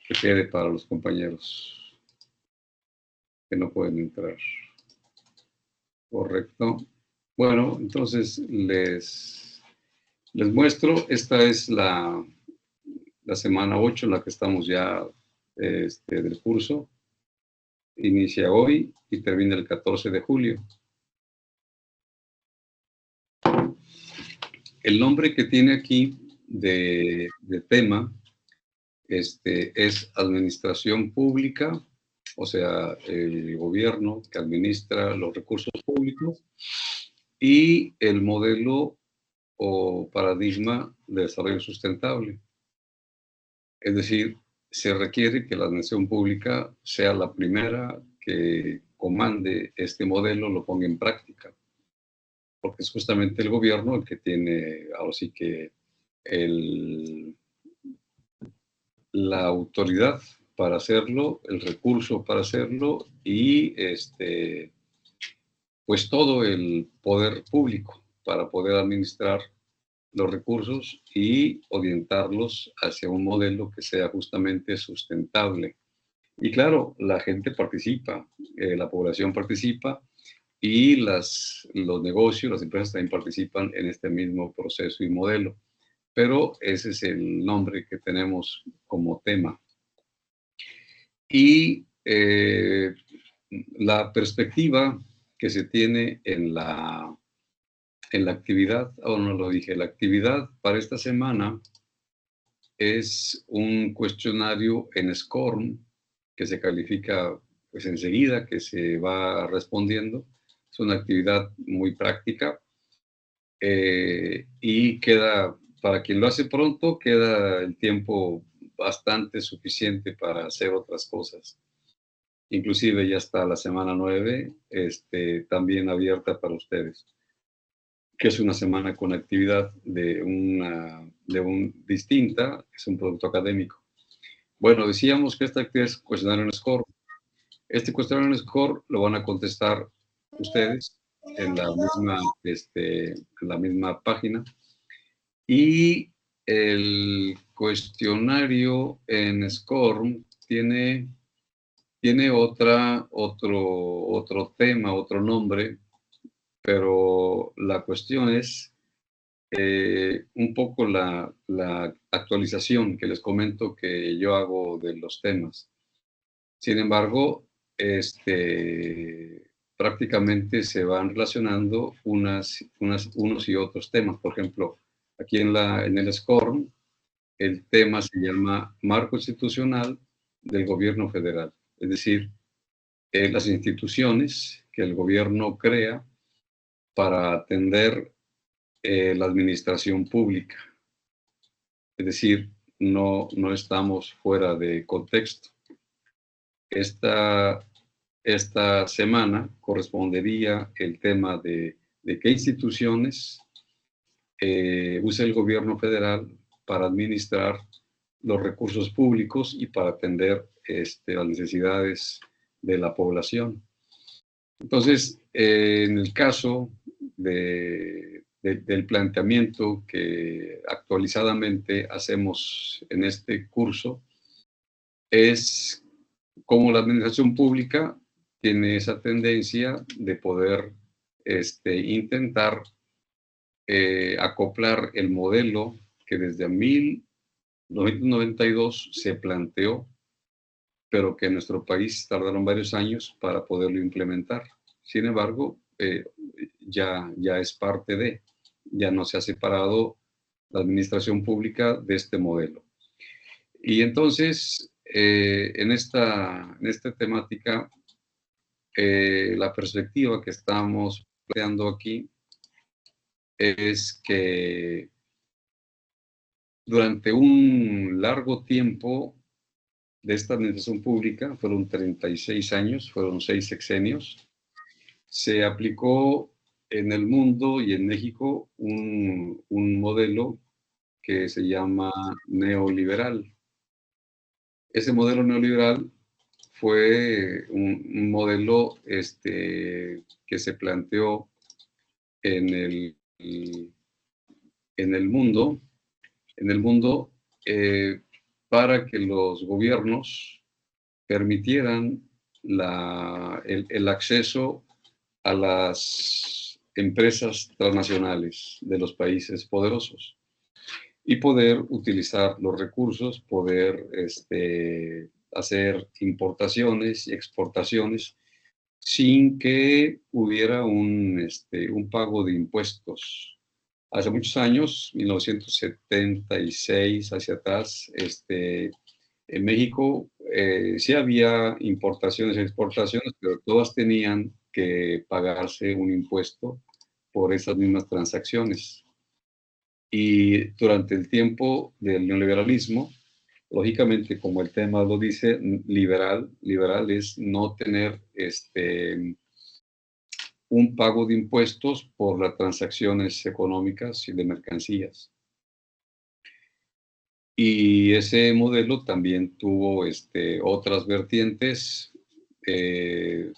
que quede para los compañeros que no pueden entrar. Correcto. Bueno, entonces les muestro, esta es la semana 8 en la que estamos ya del curso. Inicia hoy y termina el 14 de julio. El nombre que tiene aquí de tema es Administración Pública, o sea, el gobierno que administra los recursos públicos, y el modelo o paradigma de desarrollo sustentable. Es decir, se requiere que la administración pública sea la primera que comande este modelo, lo ponga en práctica, porque es justamente el gobierno el que tiene, ahora sí que, la autoridad para hacerlo, el recurso para hacerlo y pues todo el poder público para poder administrar los recursos y orientarlos hacia un modelo que sea justamente sustentable. Y claro, la gente participa, la población participa y los negocios, las empresas también participan en este mismo proceso y modelo. Pero ese es el nombre que tenemos como tema. Y la perspectiva que se tiene en la actividad, no lo dije, la actividad para esta semana es un cuestionario en SCORM que se califica pues enseguida, que se va respondiendo. Es una actividad muy práctica y queda, para quien lo hace pronto, queda el tiempo bastante suficiente para hacer otras cosas. Inclusive ya está la semana 9 también abierta para ustedes, que es una semana con actividad distinta, es un producto académico. Bueno, decíamos que esta actividad es cuestionario en SCORE. Este cuestionario en SCORE lo van a contestar ustedes en la misma página. Y el cuestionario en SCORM tiene otro tema, otro nombre, pero la cuestión es un poco la actualización que les comento que yo hago de los temas. Sin embargo, prácticamente se van relacionando unos y otros temas. Por ejemplo, aquí en el SCORM, el tema se llama Marco Institucional del Gobierno Federal. Es decir, las instituciones que el gobierno crea para atender la administración pública. Es decir, no estamos fuera de contexto. Esta semana correspondería el tema de qué instituciones usa el gobierno federal para administrar los recursos públicos y para atender las necesidades de la población. Entonces, en el caso del planteamiento que actualizadamente hacemos en este curso, es cómo la administración pública tiene esa tendencia de poder intentar acoplar el modelo que desde 1992 se planteó, pero que en nuestro país tardaron varios años para poderlo implementar. Sin embargo, ya es parte ya no se ha separado la administración pública de este modelo. Y entonces, en esta temática, la perspectiva que estamos planteando aquí es que durante un largo tiempo de esta administración pública, fueron 36 años, fueron 6 sexenios, se aplicó en el mundo y en México un modelo que se llama neoliberal. Ese modelo neoliberal fue un modelo que se planteó en el mundo, para que los gobiernos permitieran el acceso a las empresas transnacionales de los países poderosos y poder utilizar los recursos, poder hacer importaciones y exportaciones sin que hubiera un pago de impuestos. Hace muchos años, 1976 hacia atrás, en México sí había importaciones y exportaciones, pero todas tenían que pagarse un impuesto por esas mismas transacciones. Y durante el tiempo del neoliberalismo, lógicamente, como el tema lo dice, liberal es no tener un pago de impuestos por las transacciones económicas y de mercancías. Y ese modelo también tuvo otras vertientes de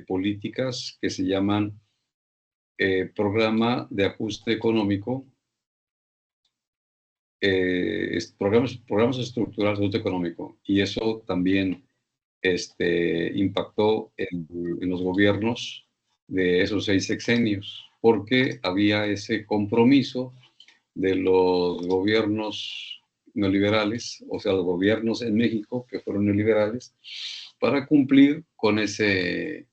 políticas que se llaman programa de ajuste económico, programas estructurales de ajuste económico. Y eso también impactó en los gobiernos de esos 6 sexenios, porque había ese compromiso de los gobiernos neoliberales, o sea, los gobiernos en México que fueron neoliberales, para cumplir con esas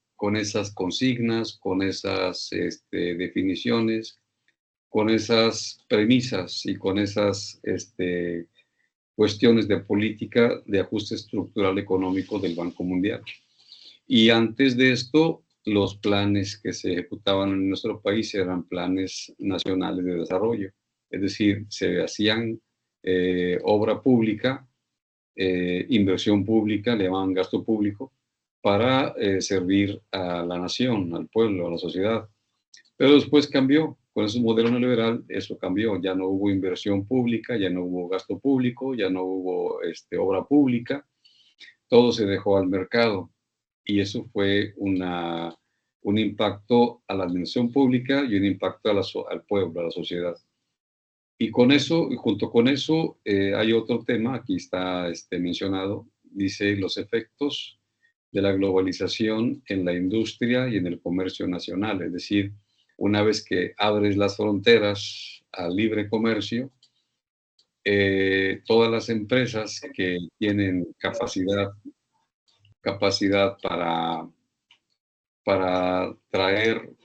consignas, con esas definiciones, con esas premisas y con esas cuestiones de política de ajuste estructural económico del Banco Mundial. Y antes de esto, los planes que se ejecutaban en nuestro país eran planes nacionales de desarrollo. Es decir, se hacían obra pública, inversión pública, le llamaban gasto público, para servir a la nación, al pueblo, a la sociedad. Pero después cambió, con ese modelo neoliberal, eso cambió. Ya no hubo inversión pública, ya no hubo gasto público, ya no hubo obra pública, todo se dejó al mercado. Y eso fue un impacto a la administración pública y un impacto al pueblo, a la sociedad. Y con eso, y junto con eso, hay otro tema, aquí está mencionado, dice los efectos de la globalización en la industria y en el comercio nacional. Es decir, una vez que abres las fronteras al libre comercio, todas las empresas que tienen capacidad para traer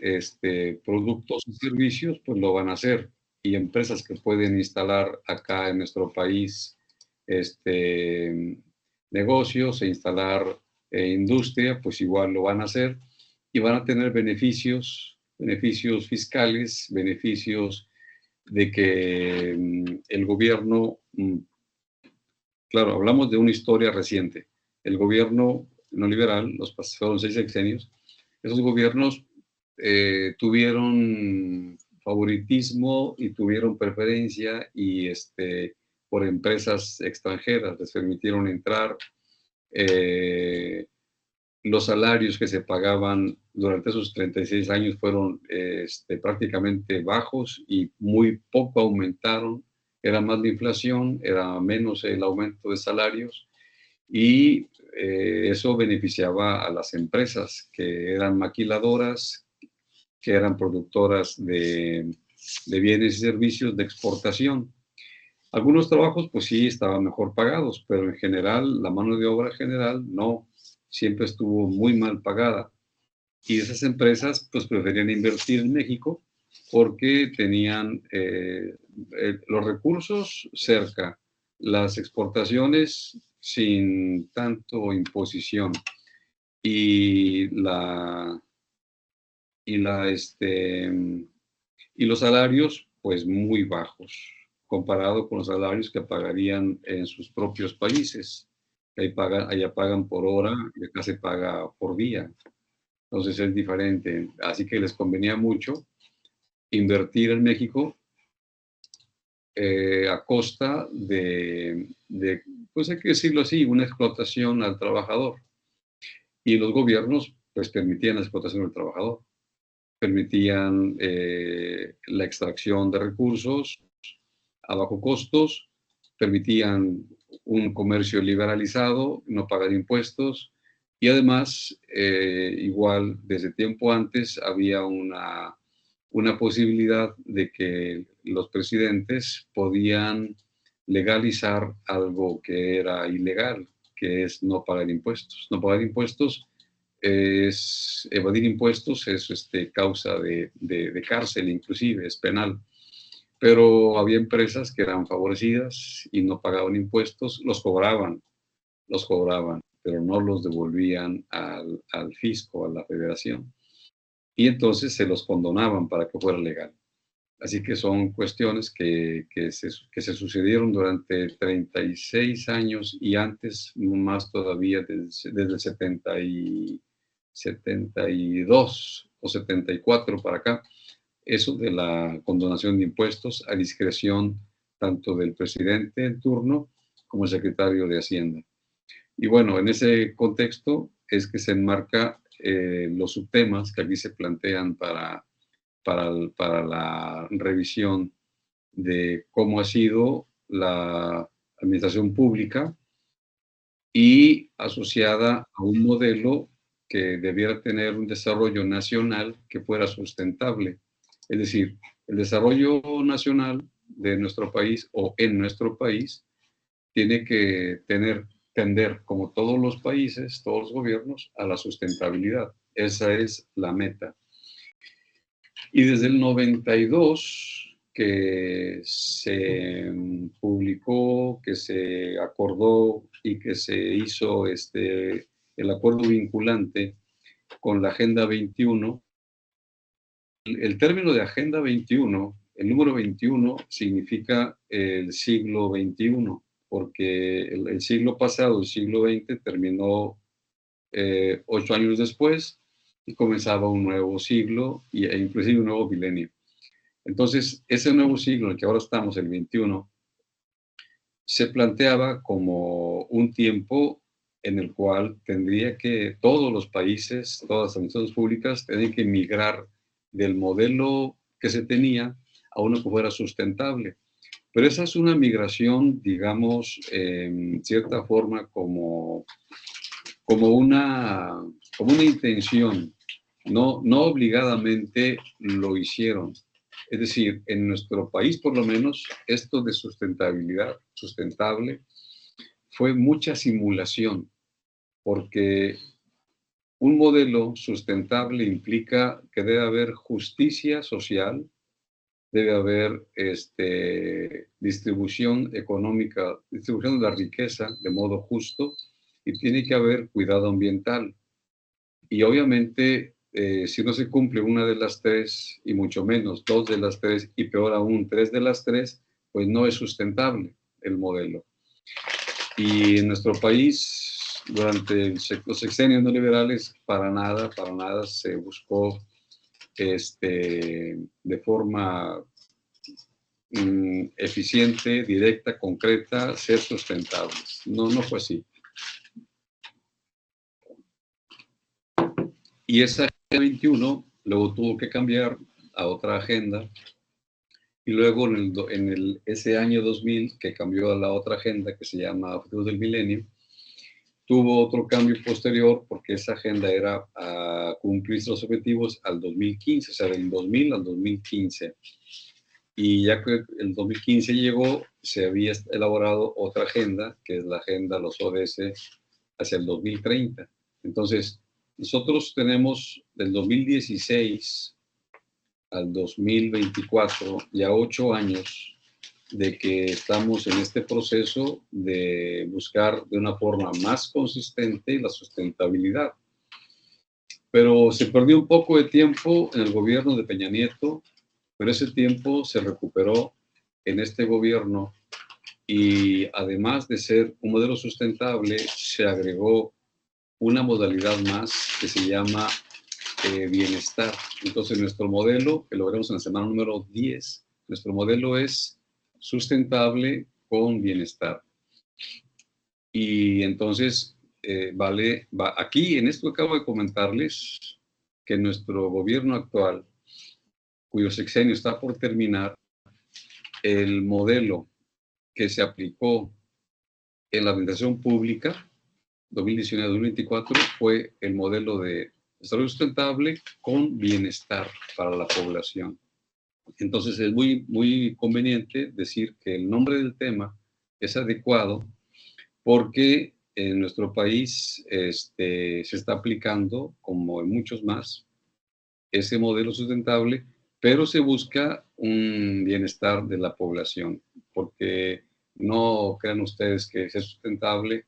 productos y servicios, pues lo van a hacer. Y empresas que pueden instalar acá en nuestro país negocios e instalar industria, pues igual lo van a hacer y van a tener beneficios fiscales, beneficios de que el gobierno, claro, hablamos de una historia reciente. El gobierno no liberal, fueron 6 sexenios, esos gobiernos tuvieron favoritismo y tuvieron preferencia y por empresas extranjeras, les permitieron entrar. Los salarios que se pagaban durante esos 36 años fueron prácticamente bajos y muy poco aumentaron. Era más la inflación, era menos el aumento de salarios y eso beneficiaba a las empresas que eran maquiladoras, que eran productoras de bienes y servicios de exportación. Algunos trabajos pues sí estaban mejor pagados, pero en general la mano de obra general no, siempre estuvo muy mal pagada. Y esas empresas pues preferían invertir en México porque tenían los recursos cerca, las exportaciones sin tanto imposición y y los salarios pues muy bajos comparado con los salarios que pagarían en sus propios países. Allá pagan por hora y acá se paga por día. Entonces es diferente. Así que les convenía mucho invertir en México a costa pues hay que decirlo así, una explotación al trabajador. Y los gobiernos pues permitían la explotación del trabajador, permitían la extracción de recursos a bajo costos, permitían un comercio liberalizado, no pagar impuestos, y además, igual desde tiempo antes había una posibilidad de que los presidentes podían legalizar algo que era ilegal, que es no pagar impuestos. No pagar impuestos es evadir impuestos, es causa de cárcel, inclusive es penal. Pero había empresas que eran favorecidas y no pagaban impuestos, los cobraban, pero no los devolvían al fisco, a la federación. Y entonces se los condonaban para que fuera legal. Así que son cuestiones que se sucedieron durante 36 años y antes, más todavía, desde el 72 o 74 para acá, eso de la condonación de impuestos a discreción tanto del presidente en turno como el secretario de Hacienda. Y bueno, en ese contexto es que se enmarca los subtemas que aquí se plantean para la revisión de cómo ha sido la administración pública y asociada a un modelo que debiera tener un desarrollo nacional que fuera sustentable. Es decir, el desarrollo nacional de nuestro país o en nuestro país tiene que tender, como todos los países, todos los gobiernos, a la sustentabilidad. Esa es la meta. Y desde el 92, que se publicó, que se acordó y que se hizo el acuerdo vinculante con la Agenda 21, el término de Agenda 21, el número 21 significa el siglo XXI, porque el siglo pasado, el siglo XX, terminó 8 años después y comenzaba un nuevo siglo e inclusive un nuevo milenio. Entonces, ese nuevo siglo en el que ahora estamos, el 21, se planteaba como un tiempo en el cual tendría que todos los países, todas las administraciones públicas, tenían que migrar del modelo que se tenía a uno que fuera sustentable. Pero esa es una migración, digamos, en cierta forma como una intención, no obligadamente lo hicieron. Es decir, en nuestro país, por lo menos, esto de sustentabilidad, sustentable, fue mucha simulación, porque un modelo sustentable implica que debe haber justicia social, debe haber distribución económica, distribución de la riqueza de modo justo, y tiene que haber cuidado ambiental. Y obviamente, si no se cumple una de las tres, y mucho menos dos de las tres, y peor aún tres de las tres, pues no es sustentable el modelo. Y en nuestro país, durante los sexenios neoliberales, para nada se buscó de forma eficiente, directa, concreta, ser sustentables. No fue así. Y esa Agenda 21 luego tuvo que cambiar a otra agenda, y luego ese año 2000, que cambió a la otra agenda que se llama Objetivos del Milenio, tuvo otro cambio posterior porque esa agenda era a cumplir los objetivos al 2015, o sea, del 2000 al 2015. Y ya que el 2015 llegó, se había elaborado otra agenda, que es la agenda, los ODS, hacia el 2030. Entonces, nosotros tenemos del 2016 al 2024 ya 8 años de que estamos en este proceso de buscar de una forma más consistente la sustentabilidad. Pero se perdió un poco de tiempo en el gobierno de Peña Nieto, pero ese tiempo se recuperó en este gobierno, y además de ser un modelo sustentable, se agregó una modalidad más que se llama bienestar. Entonces, nuestro modelo, que lo veremos en la semana número 10, nuestro modelo es sustentable con bienestar. Y entonces, aquí en esto acabo de comentarles que nuestro gobierno actual, cuyo sexenio está por terminar, el modelo que se aplicó en la administración pública, 2019-2024, fue el modelo de desarrollo sustentable con bienestar para la población. Entonces es muy conveniente decir que el nombre del tema es adecuado porque en nuestro país se está aplicando, como en muchos más, ese modelo sustentable, pero se busca un bienestar de la población, porque no crean ustedes que ser sustentable,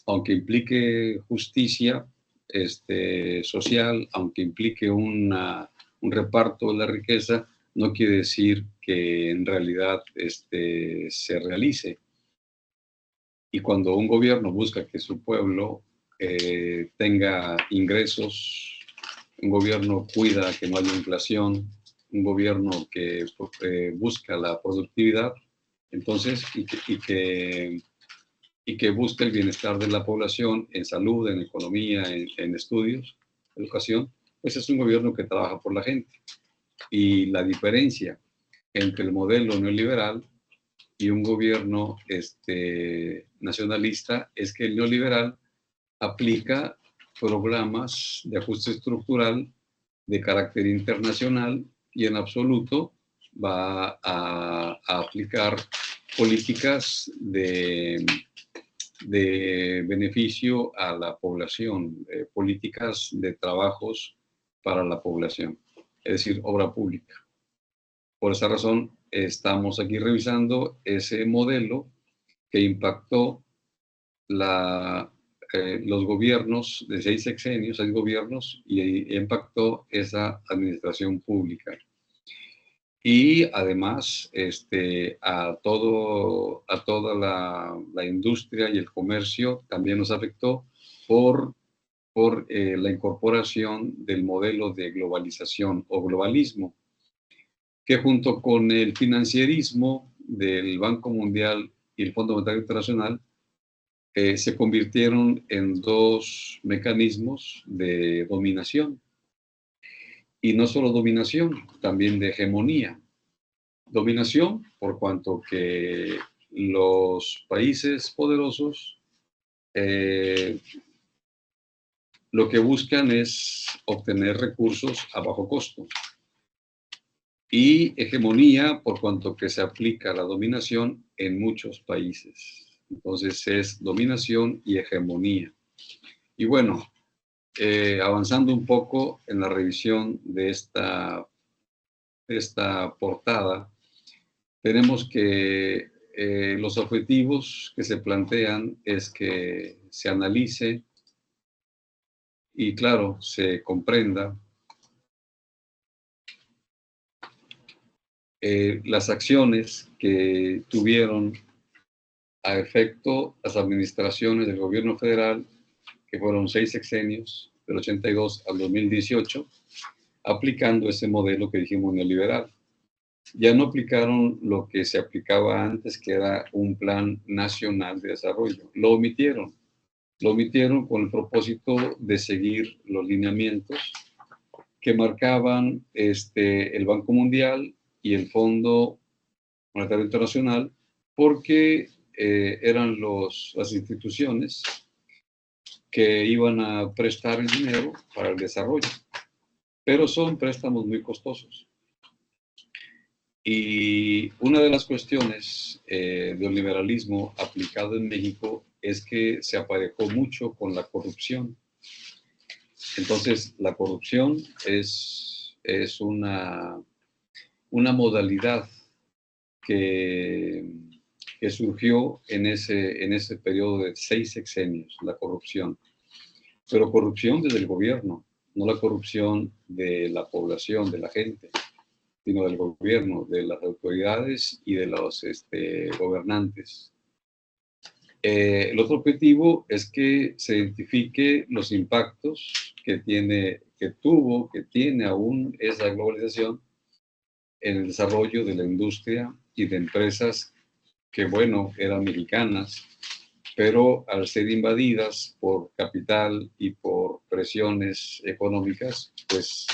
aunque implique justicia social, aunque implique un reparto de la riqueza, no quiere decir que en realidad se realice. Y cuando un gobierno busca que su pueblo tenga ingresos, un gobierno cuida que no haya inflación, un gobierno que busca la productividad, entonces, y que busca el bienestar de la población en salud, en economía, en estudios, educación, pues es un gobierno que trabaja por la gente. Y la diferencia entre el modelo neoliberal y un gobierno nacionalista es que el neoliberal aplica programas de ajuste estructural de carácter internacional y en absoluto va a aplicar políticas de beneficio a la población, políticas de trabajos para la población, es decir, obra pública. Por esa razón, estamos aquí revisando ese modelo que impactó los gobiernos de 6 sexenios, 6 gobiernos, y impactó esa administración pública. Y además a toda la industria y el comercio también nos afectó por la incorporación del modelo de globalización o globalismo, que junto con el financierismo del Banco Mundial y el Fondo Monetario Internacional se convirtieron en dos mecanismos de dominación. Y no solo dominación, también de hegemonía. Dominación por cuanto que los países poderosos lo que buscan es obtener recursos a bajo costo. Y hegemonía por cuanto que se aplica la dominación en muchos países. Entonces es dominación y hegemonía. Y bueno, avanzando un poco en la revisión de esta portada, tenemos que los objetivos que se plantean es que se analice y, claro, se comprenda las acciones que tuvieron a efecto las administraciones del gobierno federal, que fueron 6 sexenios, del 82 al 2018, aplicando ese modelo que dijimos neoliberal. Ya no aplicaron lo que se aplicaba antes, que era un plan nacional de desarrollo. Lo omitieron con el propósito de seguir los lineamientos que marcaban el Banco Mundial y el Fondo Monetario Internacional, porque eran las instituciones que iban a prestar el dinero para el desarrollo, pero son préstamos muy costosos. Y una de las cuestiones del liberalismo aplicado en México es que se aparejó mucho con la corrupción. Entonces, la corrupción es una modalidad que surgió en ese periodo de 6 sexenios, la corrupción. Pero corrupción desde el gobierno, no la corrupción de la población, de la gente, sino del gobierno, de las autoridades y de los gobernantes. El otro objetivo es que se identifique los impactos que tiene aún esa globalización en el desarrollo de la industria y de empresas que, bueno, eran mexicanas, pero al ser invadidas por capital y por presiones económicas, pues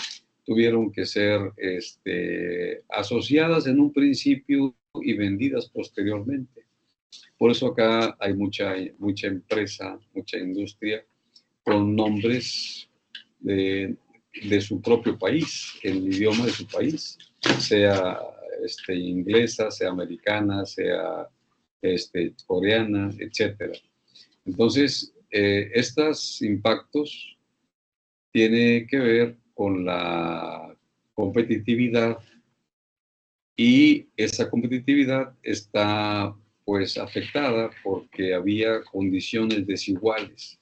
tuvieron que ser asociadas en un principio y vendidas posteriormente. Por eso acá hay mucha empresa, mucha industria con nombres de su propio país, en el idioma de su país, sea inglesa, sea americana, sea coreana, etcétera. Entonces, estos impactos tienen que ver con la competitividad, y esa competitividad está pues afectada porque había condiciones desiguales.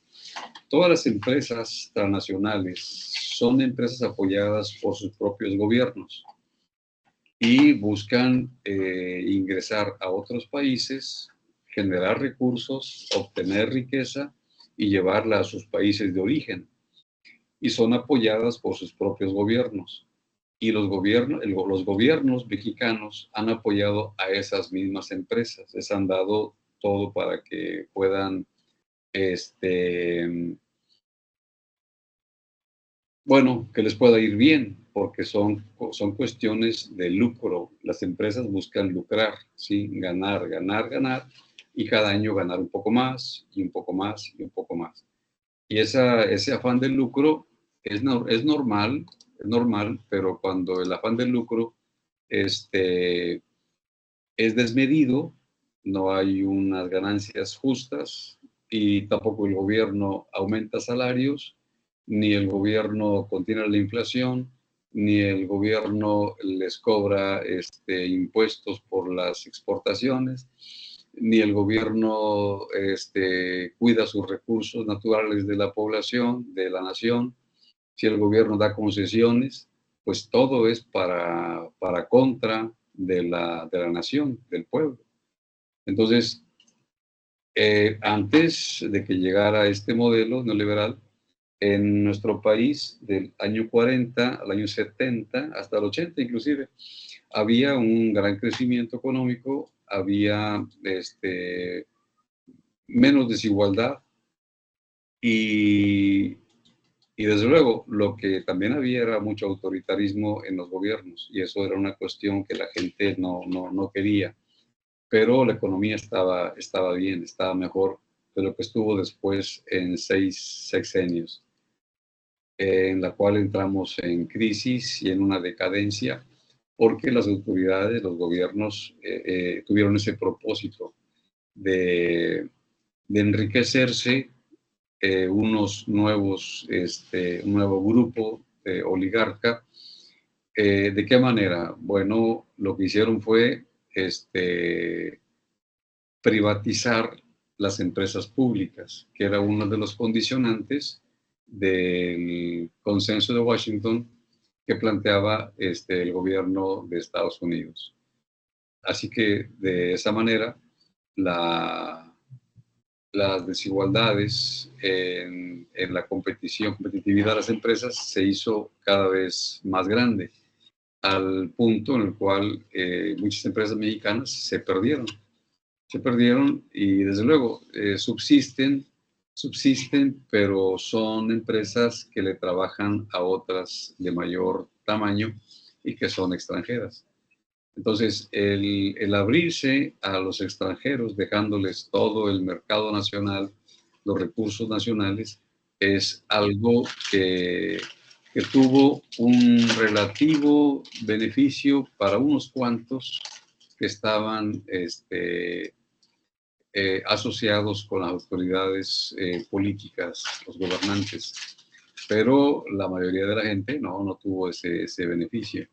Todas las empresas transnacionales son empresas apoyadas por sus propios gobiernos y buscan ingresar a otros países, generar recursos, obtener riqueza y llevarla a sus países de origen. Y son apoyadas por sus propios gobiernos. Y los gobiernos mexicanos han apoyado a esas mismas empresas. Les han dado todo para que puedan bueno, que les pueda ir bien, porque son cuestiones de lucro. Las empresas buscan lucrar, ¿sí? Ganar, ganar, ganar, y cada año ganar un poco más, y un poco más, y un poco más. Y ese afán del lucro es normal, pero cuando el afán del lucro es desmedido, no hay unas ganancias justas, y tampoco el gobierno aumenta salarios, ni el gobierno contiene la inflación, ni el gobierno les cobra impuestos por las exportaciones, ni el gobierno cuida sus recursos naturales de la población, de la nación. Si el gobierno da concesiones, pues todo es para contra de la nación, del pueblo. Entonces, antes de que llegara este modelo neoliberal, en nuestro país, del año 40 al año 70, hasta el 80 inclusive, había un gran crecimiento económico, había menos desigualdad, y, y desde luego lo que también había era mucho autoritarismo en los gobiernos, y eso era una cuestión que la gente no quería. Pero la economía estaba bien, estaba mejor de lo que estuvo después en 6 sexenios, en la cual entramos en crisis y en una decadencia, porque las autoridades, los gobiernos tuvieron ese propósito de, de enriquecerse, un nuevo grupo oligarca. ¿De qué manera? Bueno, lo que hicieron fue privatizar las empresas públicas, que era uno de los condicionantes del consenso de Washington que planteaba el gobierno de Estados Unidos. Así que de esa manera las desigualdades en la competitividad de las empresas se hizo cada vez más grande, al punto en el cual muchas empresas mexicanas se perdieron, y desde luego subsisten, pero son empresas que le trabajan a otras de mayor tamaño y que son extranjeras. Entonces, el abrirse a los extranjeros, dejándoles todo el mercado nacional, los recursos nacionales, es algo que tuvo un relativo beneficio para unos cuantos que estaban asociados con las autoridades políticas, los gobernantes. Pero la mayoría de la gente no tuvo ese beneficio.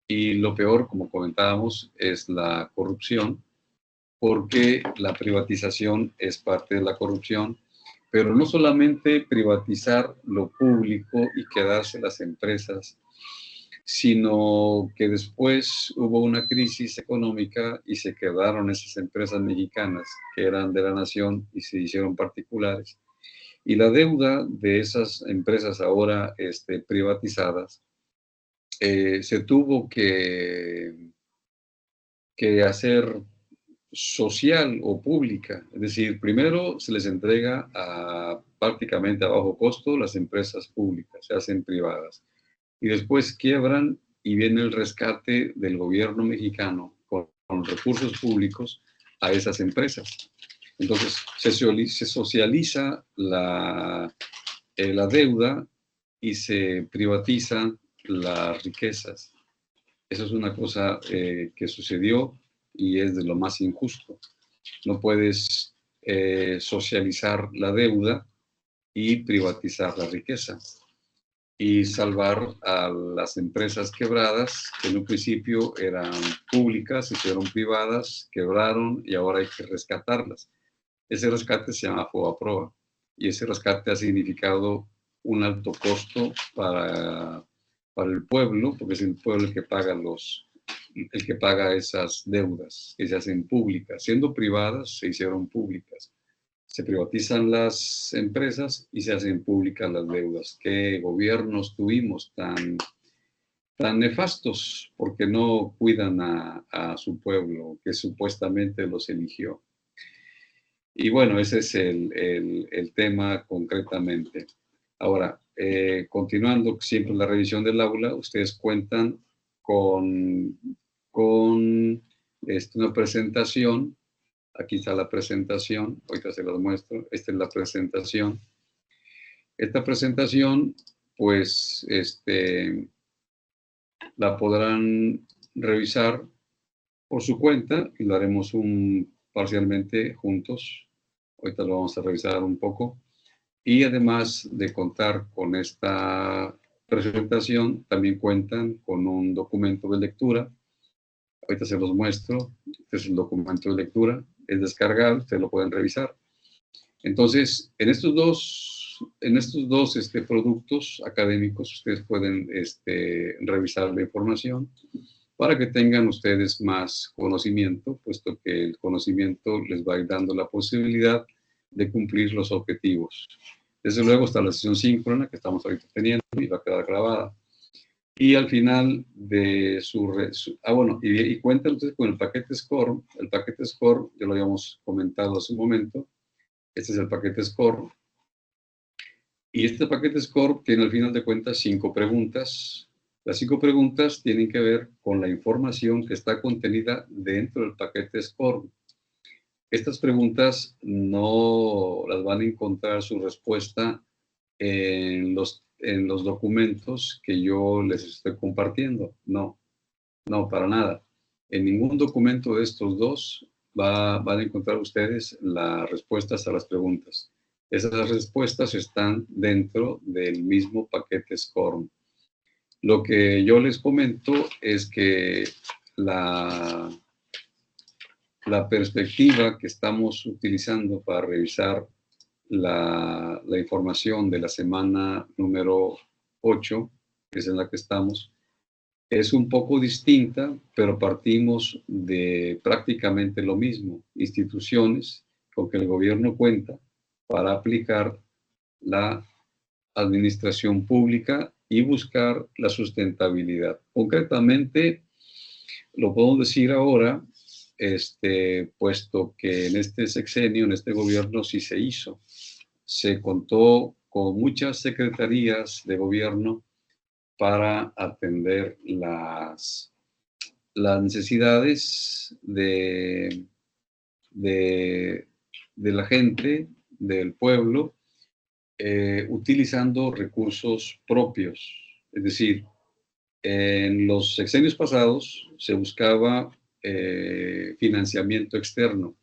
Y lo peor, como comentábamos, es la corrupción, porque la privatización es parte de la corrupción, pero no solamente privatizar lo público y quedarse las empresas, sino que después hubo una crisis económica y se quedaron esas empresas mexicanas que eran de la nación y se hicieron particulares. Y la deuda de esas empresas ahora privatizadas se tuvo que hacer social o pública. Es decir, primero se les entrega prácticamente a bajo costo las empresas públicas, se hacen privadas. Y después quiebran y viene el rescate del gobierno mexicano con recursos públicos a esas empresas. Entonces, se socializa la deuda y se privatizan las riquezas. Eso es una cosa que sucedió y es de lo más injusto. No puedes socializar la deuda y privatizar la riqueza y salvar a las empresas quebradas, que en un principio eran públicas, se hicieron privadas, quebraron y ahora hay que rescatarlas. Ese rescate se llama FOBAPROA y ese rescate ha significado un alto costo para el pueblo, porque es el pueblo el que paga esas deudas que se hacen públicas. Siendo privadas, se hicieron públicas. Se privatizan las empresas y se hacen públicas las deudas. ¿Qué gobiernos tuvimos tan nefastos porque no cuidan a su pueblo que supuestamente los eligió? Y bueno, ese es el tema concretamente. Ahora, continuando siempre la revisión del aula, ustedes cuentan con una presentación. Aquí está la presentación, ahorita se las muestro. Esta es la presentación. Esta presentación, pues, la podrán revisar por su cuenta y lo haremos parcialmente juntos. Ahorita lo vamos a revisar un poco. Y además de contar con esta presentación, también cuentan con un documento de lectura. Ahorita se los muestro. Este es el documento de lectura. Es descargable, ustedes lo pueden revisar. Entonces, en estos dos productos académicos, ustedes pueden revisar la información para que tengan ustedes más conocimiento, puesto que el conocimiento les va a ir dando la posibilidad de cumplir los objetivos. Desde luego está la sesión síncrona que estamos ahorita teniendo y va a quedar grabada. Y al final de y cuentan ustedes con el paquete SCORE. El paquete SCORE, ya lo habíamos comentado hace un momento. Este es el paquete SCORE. Y este paquete SCORE tiene al final de cuentas 5 preguntas. Las 5 preguntas tienen que ver con la información que está contenida dentro del paquete SCORE. Estas preguntas no las van a encontrar su respuesta en los documentos que yo les estoy compartiendo. No, para nada. En ningún documento de estos dos van a encontrar ustedes las respuestas a las preguntas. Esas respuestas están dentro del mismo paquete SCORE. Lo que yo les comento es que la perspectiva que estamos utilizando para revisar la información de la semana número 8, que es en la que estamos, es un poco distinta, pero partimos de prácticamente lo mismo, instituciones con que el gobierno cuenta para aplicar la administración pública y buscar la sustentabilidad. Concretamente, lo podemos decir ahora, puesto que en este sexenio, en este gobierno sí se hizo. Se contó con muchas secretarías de gobierno para atender las necesidades de la gente, del pueblo, utilizando recursos propios. Es decir, en los sexenios pasados se buscaba financiamiento externo.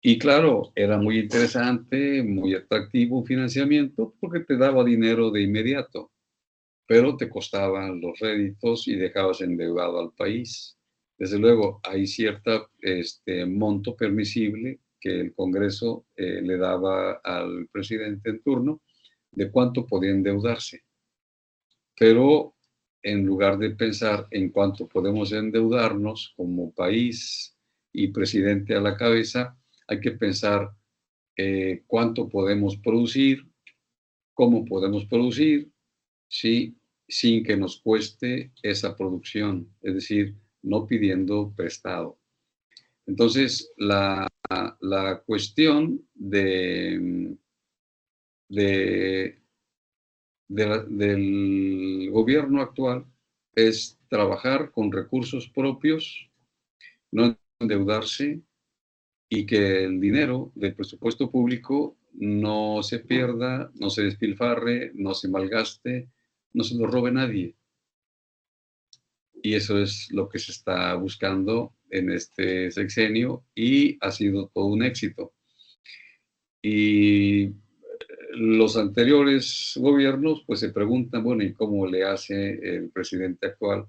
Y claro, era muy interesante, muy atractivo un financiamiento porque te daba dinero de inmediato, pero te costaban los réditos y dejabas endeudado al país. Desde luego, hay cierto monto permisible que el Congreso le daba al presidente en turno de cuánto podía endeudarse. Pero en lugar de pensar en cuánto podemos endeudarnos como país y presidente a la cabeza, hay que pensar cuánto podemos producir, cómo podemos producir, ¿sí? Sin que nos cueste esa producción, es decir, no pidiendo prestado. Entonces, la cuestión del gobierno actual es trabajar con recursos propios, no endeudarse, y que el dinero del presupuesto público no se pierda, no se despilfarre, no se malgaste, no se lo robe nadie. Y eso es lo que se está buscando en este sexenio y ha sido todo un éxito. Y los anteriores gobiernos pues se preguntan, bueno, ¿y cómo le hace el presidente actual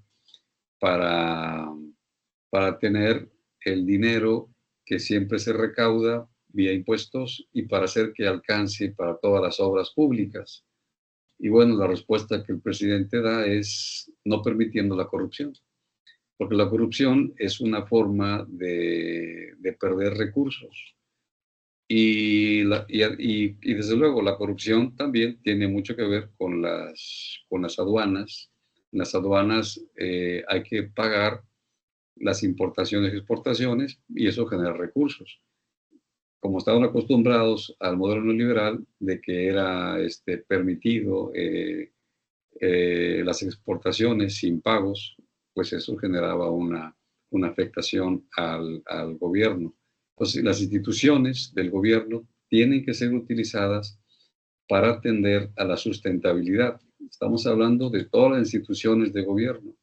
para, para tener el dinero que siempre se recauda vía impuestos y para hacer que alcance para todas las obras públicas? Y bueno, la respuesta que el presidente da es no permitiendo la corrupción, porque la corrupción es una forma de perder recursos. Y desde luego la corrupción también tiene mucho que ver con las aduanas. En las aduanas hay que pagar las importaciones y exportaciones y eso genera recursos. Como estaban acostumbrados al modelo neoliberal de que era permitido las exportaciones sin pagos, pues eso generaba una afectación al gobierno. Entonces, las instituciones del gobierno tienen que ser utilizadas para atender a la sustentabilidad. Estamos hablando de todas las instituciones de gobierno.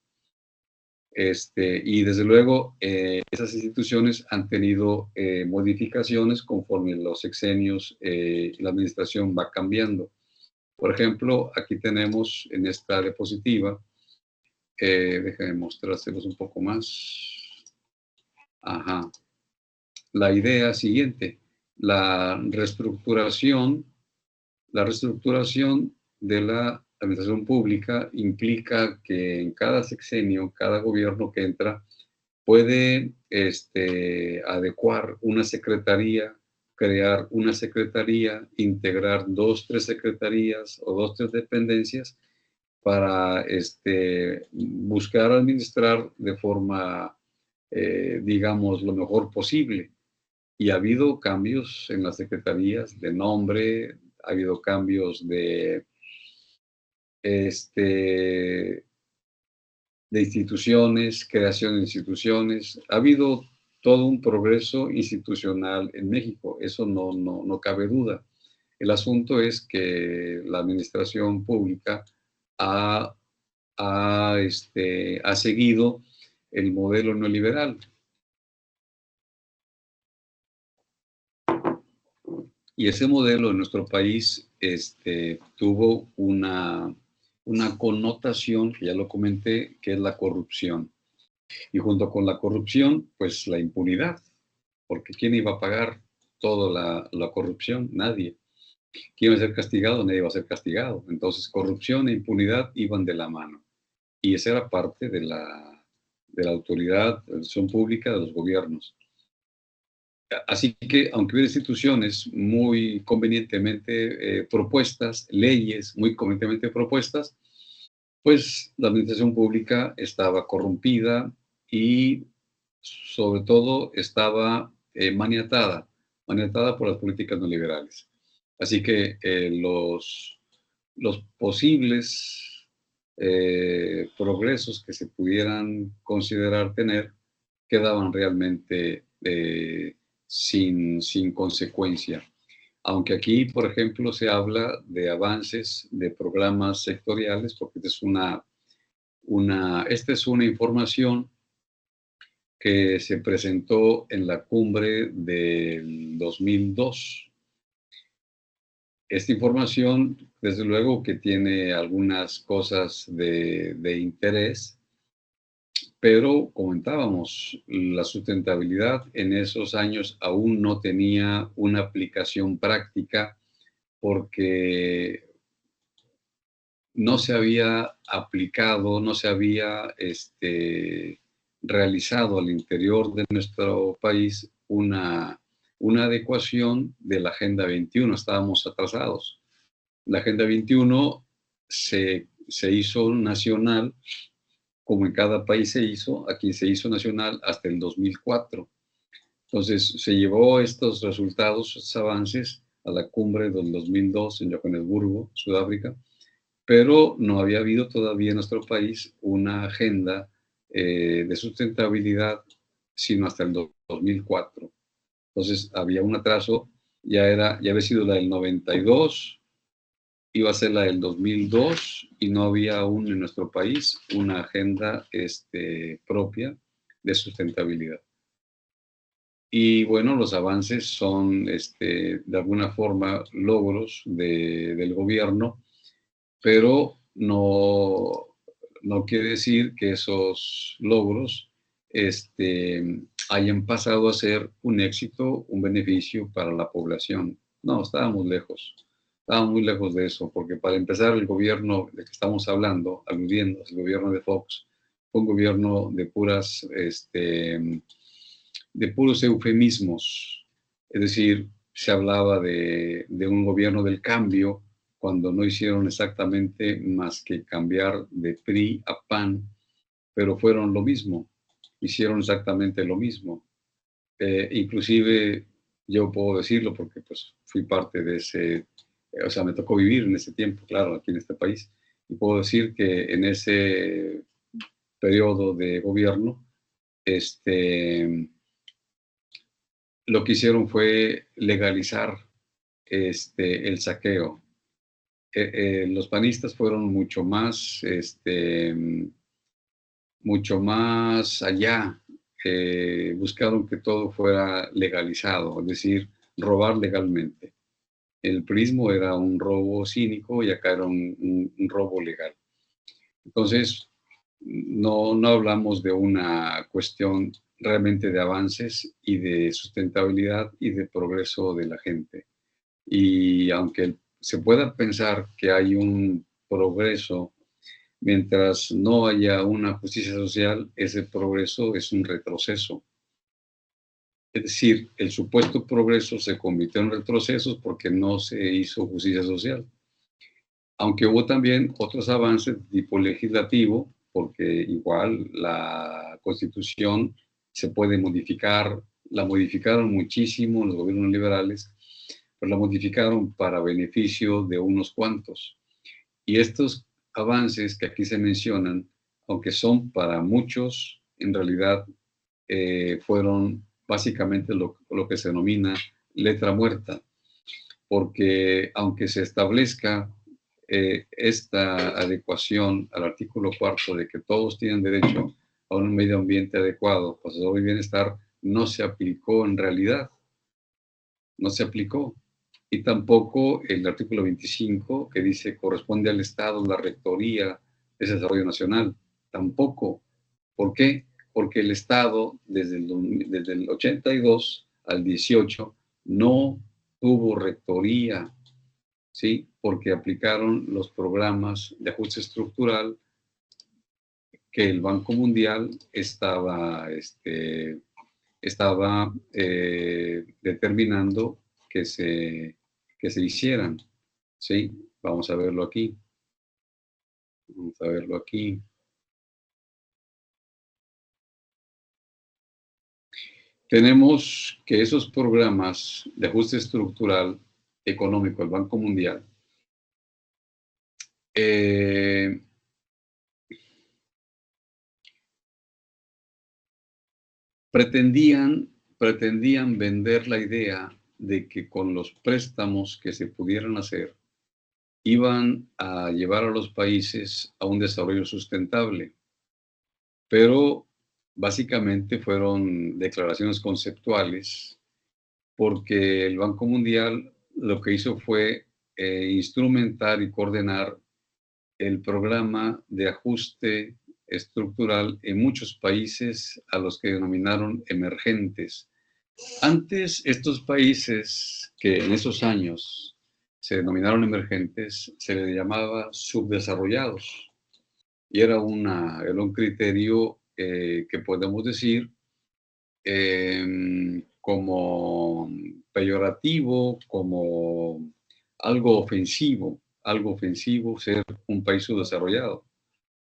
Y desde luego, esas instituciones han tenido modificaciones conforme los sexenios y la administración va cambiando. Por ejemplo, aquí tenemos en esta diapositiva, déjenme mostrárselos un poco más. Ajá. La idea siguiente, la reestructuración de la administración pública implica que en cada sexenio, cada gobierno que entra, puede adecuar una secretaría, crear una secretaría, integrar 2, 3 secretarías o 2, 3 dependencias para buscar administrar de forma, digamos, lo mejor posible. Y ha habido cambios en las secretarías de nombre, ha habido cambios este, de instituciones, creación de instituciones. Ha habido todo un progreso institucional en México, eso no cabe duda. El asunto es que la administración pública ha, ha seguido el modelo neoliberal. Y ese modelo en nuestro país tuvo una connotación, que ya lo comenté, que es la corrupción. Y junto con la corrupción, pues la impunidad, porque ¿quién iba a pagar toda la corrupción? Nadie. ¿Quién iba a ser castigado? Nadie iba a ser castigado. Entonces, corrupción e impunidad iban de la mano. Y esa era parte de la autoridad, de la administración pública, de los gobiernos. Así que, aunque hubiera instituciones muy convenientemente propuestas, leyes muy convenientemente propuestas, pues la administración pública estaba corrompida y sobre todo estaba maniatada por las políticas neoliberales. Así que los posibles progresos que se pudieran considerar tener quedaban realmente sin consecuencia. Aunque aquí, por ejemplo, se habla de avances de programas sectoriales, porque esta es una información que se presentó en la cumbre del 2002. Esta información, desde luego que tiene algunas cosas de interés, pero comentábamos, la sustentabilidad en esos años aún no tenía una aplicación práctica porque no se había aplicado, no se había realizado al interior de nuestro país una adecuación de la Agenda 21. Estábamos atrasados. La Agenda 21 se hizo nacional, como en cada país se hizo, aquí se hizo nacional hasta el 2004. Entonces se llevó estos resultados, estos avances a la cumbre del 2002 en Johannesburgo, Sudáfrica, pero no había habido todavía en nuestro país una agenda de sustentabilidad sino hasta el 2004. Entonces había un atraso, ya había sido la del 92, iba a ser la del 2002 y no había aún en nuestro país una agenda propia de sustentabilidad. Y bueno, los avances son de alguna forma logros del gobierno, pero no quiere decir que esos logros hayan pasado a ser un éxito, un beneficio para la población. No, estábamos muy lejos de eso, porque para empezar el gobierno del que estamos hablando, aludiendo al gobierno de Fox, fue un gobierno de puros eufemismos, es decir, se hablaba de un gobierno del cambio cuando no hicieron exactamente más que cambiar de PRI a PAN, pero fueron lo mismo, hicieron exactamente lo mismo. Inclusive yo puedo decirlo porque pues fui parte de ese, o sea, me tocó vivir en ese tiempo, claro, aquí en este país, y puedo decir que en ese periodo de gobierno, lo que hicieron fue legalizar el saqueo. Los panistas fueron mucho más allá. Buscaron que todo fuera legalizado, es decir, robar legalmente. El prismo era un robo cínico y acá era un robo legal. Entonces, no hablamos de una cuestión realmente de avances y de sustentabilidad y de progreso de la gente. Y aunque se pueda pensar que hay un progreso, mientras no haya una justicia social, ese progreso es un retroceso. Es decir, el supuesto progreso se convirtió en retrocesos porque no se hizo justicia social. Aunque hubo también otros avances de tipo legislativo, porque igual la Constitución se puede modificar, la modificaron muchísimo los gobiernos liberales, pero la modificaron para beneficio de unos cuantos. Y estos avances que aquí se mencionan, aunque son para muchos, en realidad fueron básicamente lo que se denomina letra muerta, porque aunque se establezca esta adecuación al artículo 4 de que todos tienen derecho a un medio ambiente adecuado para su salud y bienestar, no se aplicó en realidad, no se aplicó. Y tampoco el artículo 25 que dice corresponde al Estado la rectoría de desarrollo nacional, tampoco. ¿Por qué? Porque el Estado desde el 82 al 18 no tuvo rectoría, ¿sí? Porque aplicaron los programas de ajuste estructural que el Banco Mundial estaba determinando que se hicieran, ¿sí? Vamos a verlo aquí. Vamos a verlo aquí. Tenemos que esos programas de ajuste estructural económico del Banco Mundial pretendían vender la idea de que con los préstamos que se pudieran hacer iban a llevar a los países a un desarrollo sustentable, pero básicamente fueron declaraciones conceptuales porque el Banco Mundial lo que hizo fue instrumentar y coordinar el programa de ajuste estructural en muchos países a los que denominaron emergentes. Antes, estos países que en esos años se denominaron emergentes, se les llamaba subdesarrollados. Y era un criterio que podemos decir como peyorativo, como algo ofensivo ser un país subdesarrollado,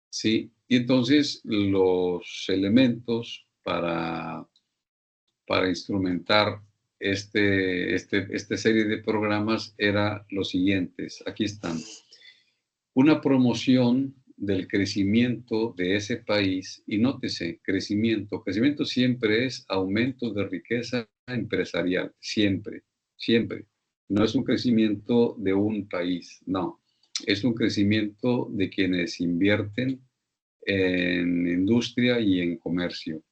¿sí? Y entonces los elementos para instrumentar esta serie de programas era los siguientes. Aquí están. Una promoción del crecimiento de ese país, y nótese, crecimiento siempre es aumento de riqueza empresarial, siempre, siempre. No es un crecimiento de un país, no. Es un crecimiento de quienes invierten en industria y en comercio.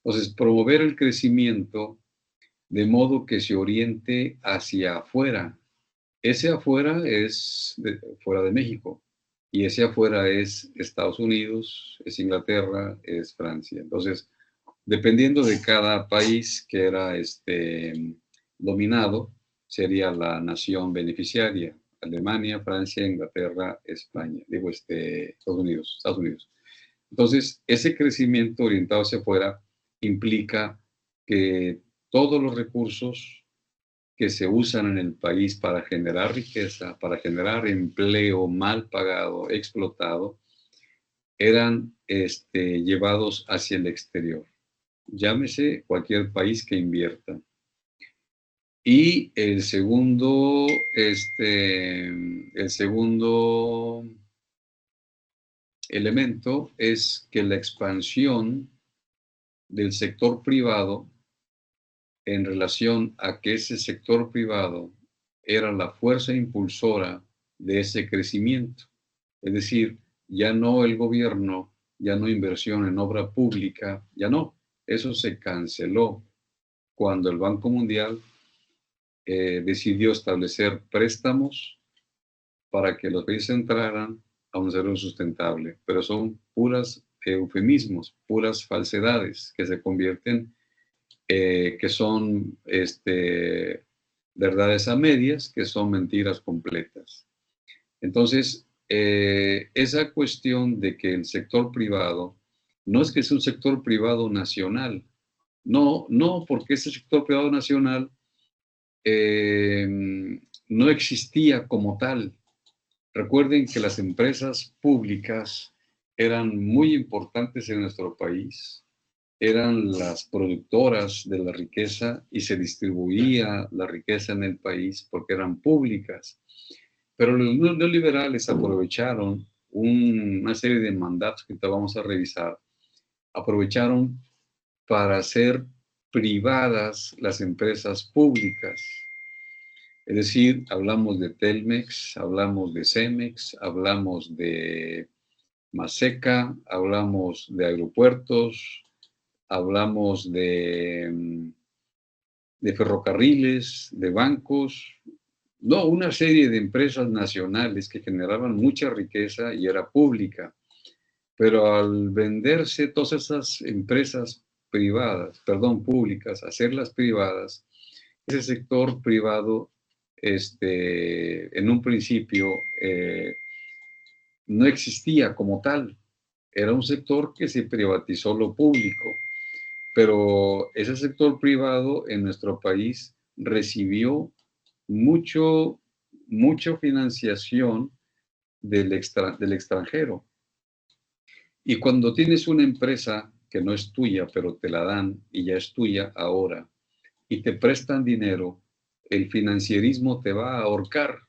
Entonces, promover el crecimiento de modo que se oriente hacia afuera. Ese afuera es fuera de México y ese afuera es Estados Unidos, es Inglaterra, es Francia. Entonces, dependiendo de cada país que era dominado, sería la nación beneficiaria. Alemania, Francia, Inglaterra, España, digo, Estados Unidos, Estados Unidos. Entonces, ese crecimiento orientado hacia afuera implica que todos los recursos que se usan en el país para generar riqueza, para generar empleo mal pagado, explotado, eran llevados hacia el exterior. Llámese cualquier país que invierta. Y el segundo elemento es que la expansión del sector privado en relación a que ese sector privado era la fuerza impulsora de ese crecimiento. Es decir, ya no el gobierno, ya no inversión en obra pública, ya no. Eso se canceló cuando el Banco Mundial decidió establecer préstamos para que los países entraran a un desarrollo sustentable, pero son puras eufemismos, puras falsedades que se convierten, que son verdades a medias, que son mentiras completas. Entonces, esa cuestión de que el sector privado, no es que es un sector privado nacional, no, no, porque ese sector privado nacional no existía como tal. Recuerden que las empresas públicas eran muy importantes en nuestro país, eran las productoras de la riqueza y se distribuía la riqueza en el país porque eran públicas. Pero los neoliberales aprovecharon una serie de mandatos que te vamos a revisar, aprovecharon para hacer privadas las empresas públicas. Es decir, hablamos de Telmex, hablamos de Cemex, hablamos de Maseca, hablamos de aeropuertos, hablamos de ferrocarriles, de bancos, no, una serie de empresas nacionales que generaban mucha riqueza y era pública. Pero al venderse todas esas empresas privadas, perdón, públicas, hacerlas privadas, ese sector privado, en un principio, no existía como tal. Era un sector que se privatizó lo público, pero ese sector privado en nuestro país recibió mucha financiación del extranjero. Y cuando tienes una empresa que no es tuya, pero te la dan y ya es tuya ahora, y te prestan dinero, el financierismo te va a ahorcar.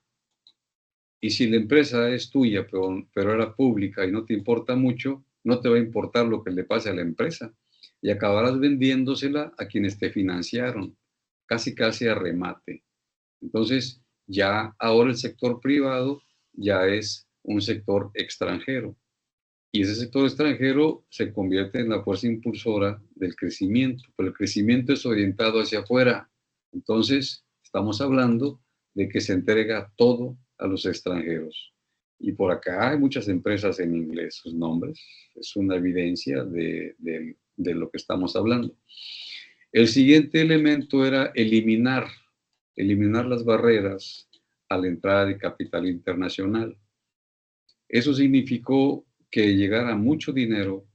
Y si la empresa es tuya, pero era pública y no te importa mucho, no te va a importar lo que le pase a la empresa. Y acabarás vendiéndosela a quienes te financiaron, casi casi a remate. Entonces, ya ahora el sector privado ya es un sector extranjero. Y ese sector extranjero se convierte en la fuerza impulsora del crecimiento, pero el crecimiento es orientado hacia afuera. Entonces, estamos hablando de que se entrega todo a los extranjeros. Y por acá hay muchas empresas en inglés, sus nombres, es una evidencia de lo que estamos hablando. El siguiente elemento era eliminar las barreras a la entrada de capital internacional. Eso significó que llegara mucho dinero,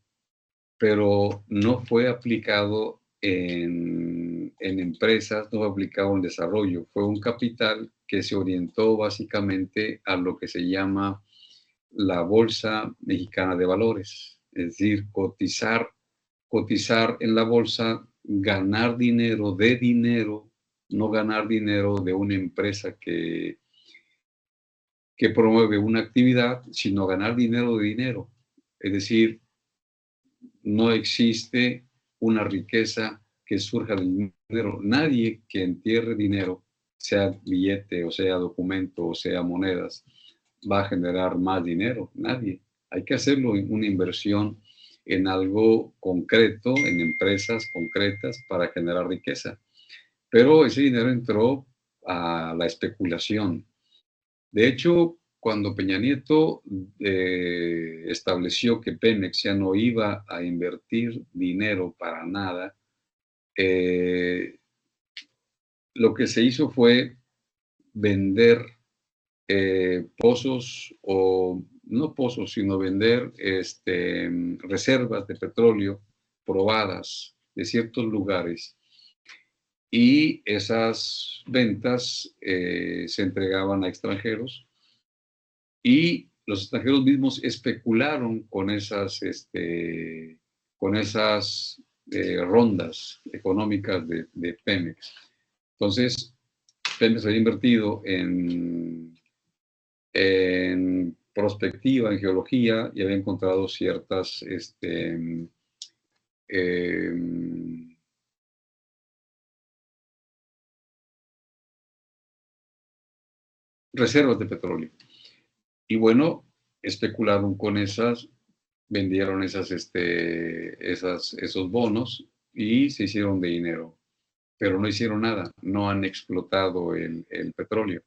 pero no fue aplicado en empresas, no fue aplicado en desarrollo. Fue un capital que se orientó básicamente a lo que se llama la Bolsa Mexicana de Valores, es decir, cotizar en la bolsa, ganar dinero de dinero, no ganar dinero de una empresa que promueve una actividad, sino ganar dinero de dinero. Es decir, no existe una riqueza que surja del dinero. Nadie que entierre dinero, sea billete o sea documento o sea monedas, va a generar más dinero. Nadie. Hay que hacerlo en una inversión en algo concreto, en empresas concretas para generar riqueza. Pero ese dinero entró a la especulación. De hecho, cuando Peña Nieto estableció que Pemex ya no iba a invertir dinero para nada, lo que se hizo fue vender pozos, o no pozos, sino vender reservas de petróleo probadas de ciertos lugares, y esas ventas se entregaban a extranjeros, y los extranjeros mismos especularon con esas rondas económicas de Pemex. Entonces, Pemex había invertido en prospectiva, en geología, y había encontrado ciertas reservas de petróleo. Y bueno, especularon con esas, vendieron esos bonos y se hicieron de dinero, pero no hicieron nada, no han explotado el petróleo.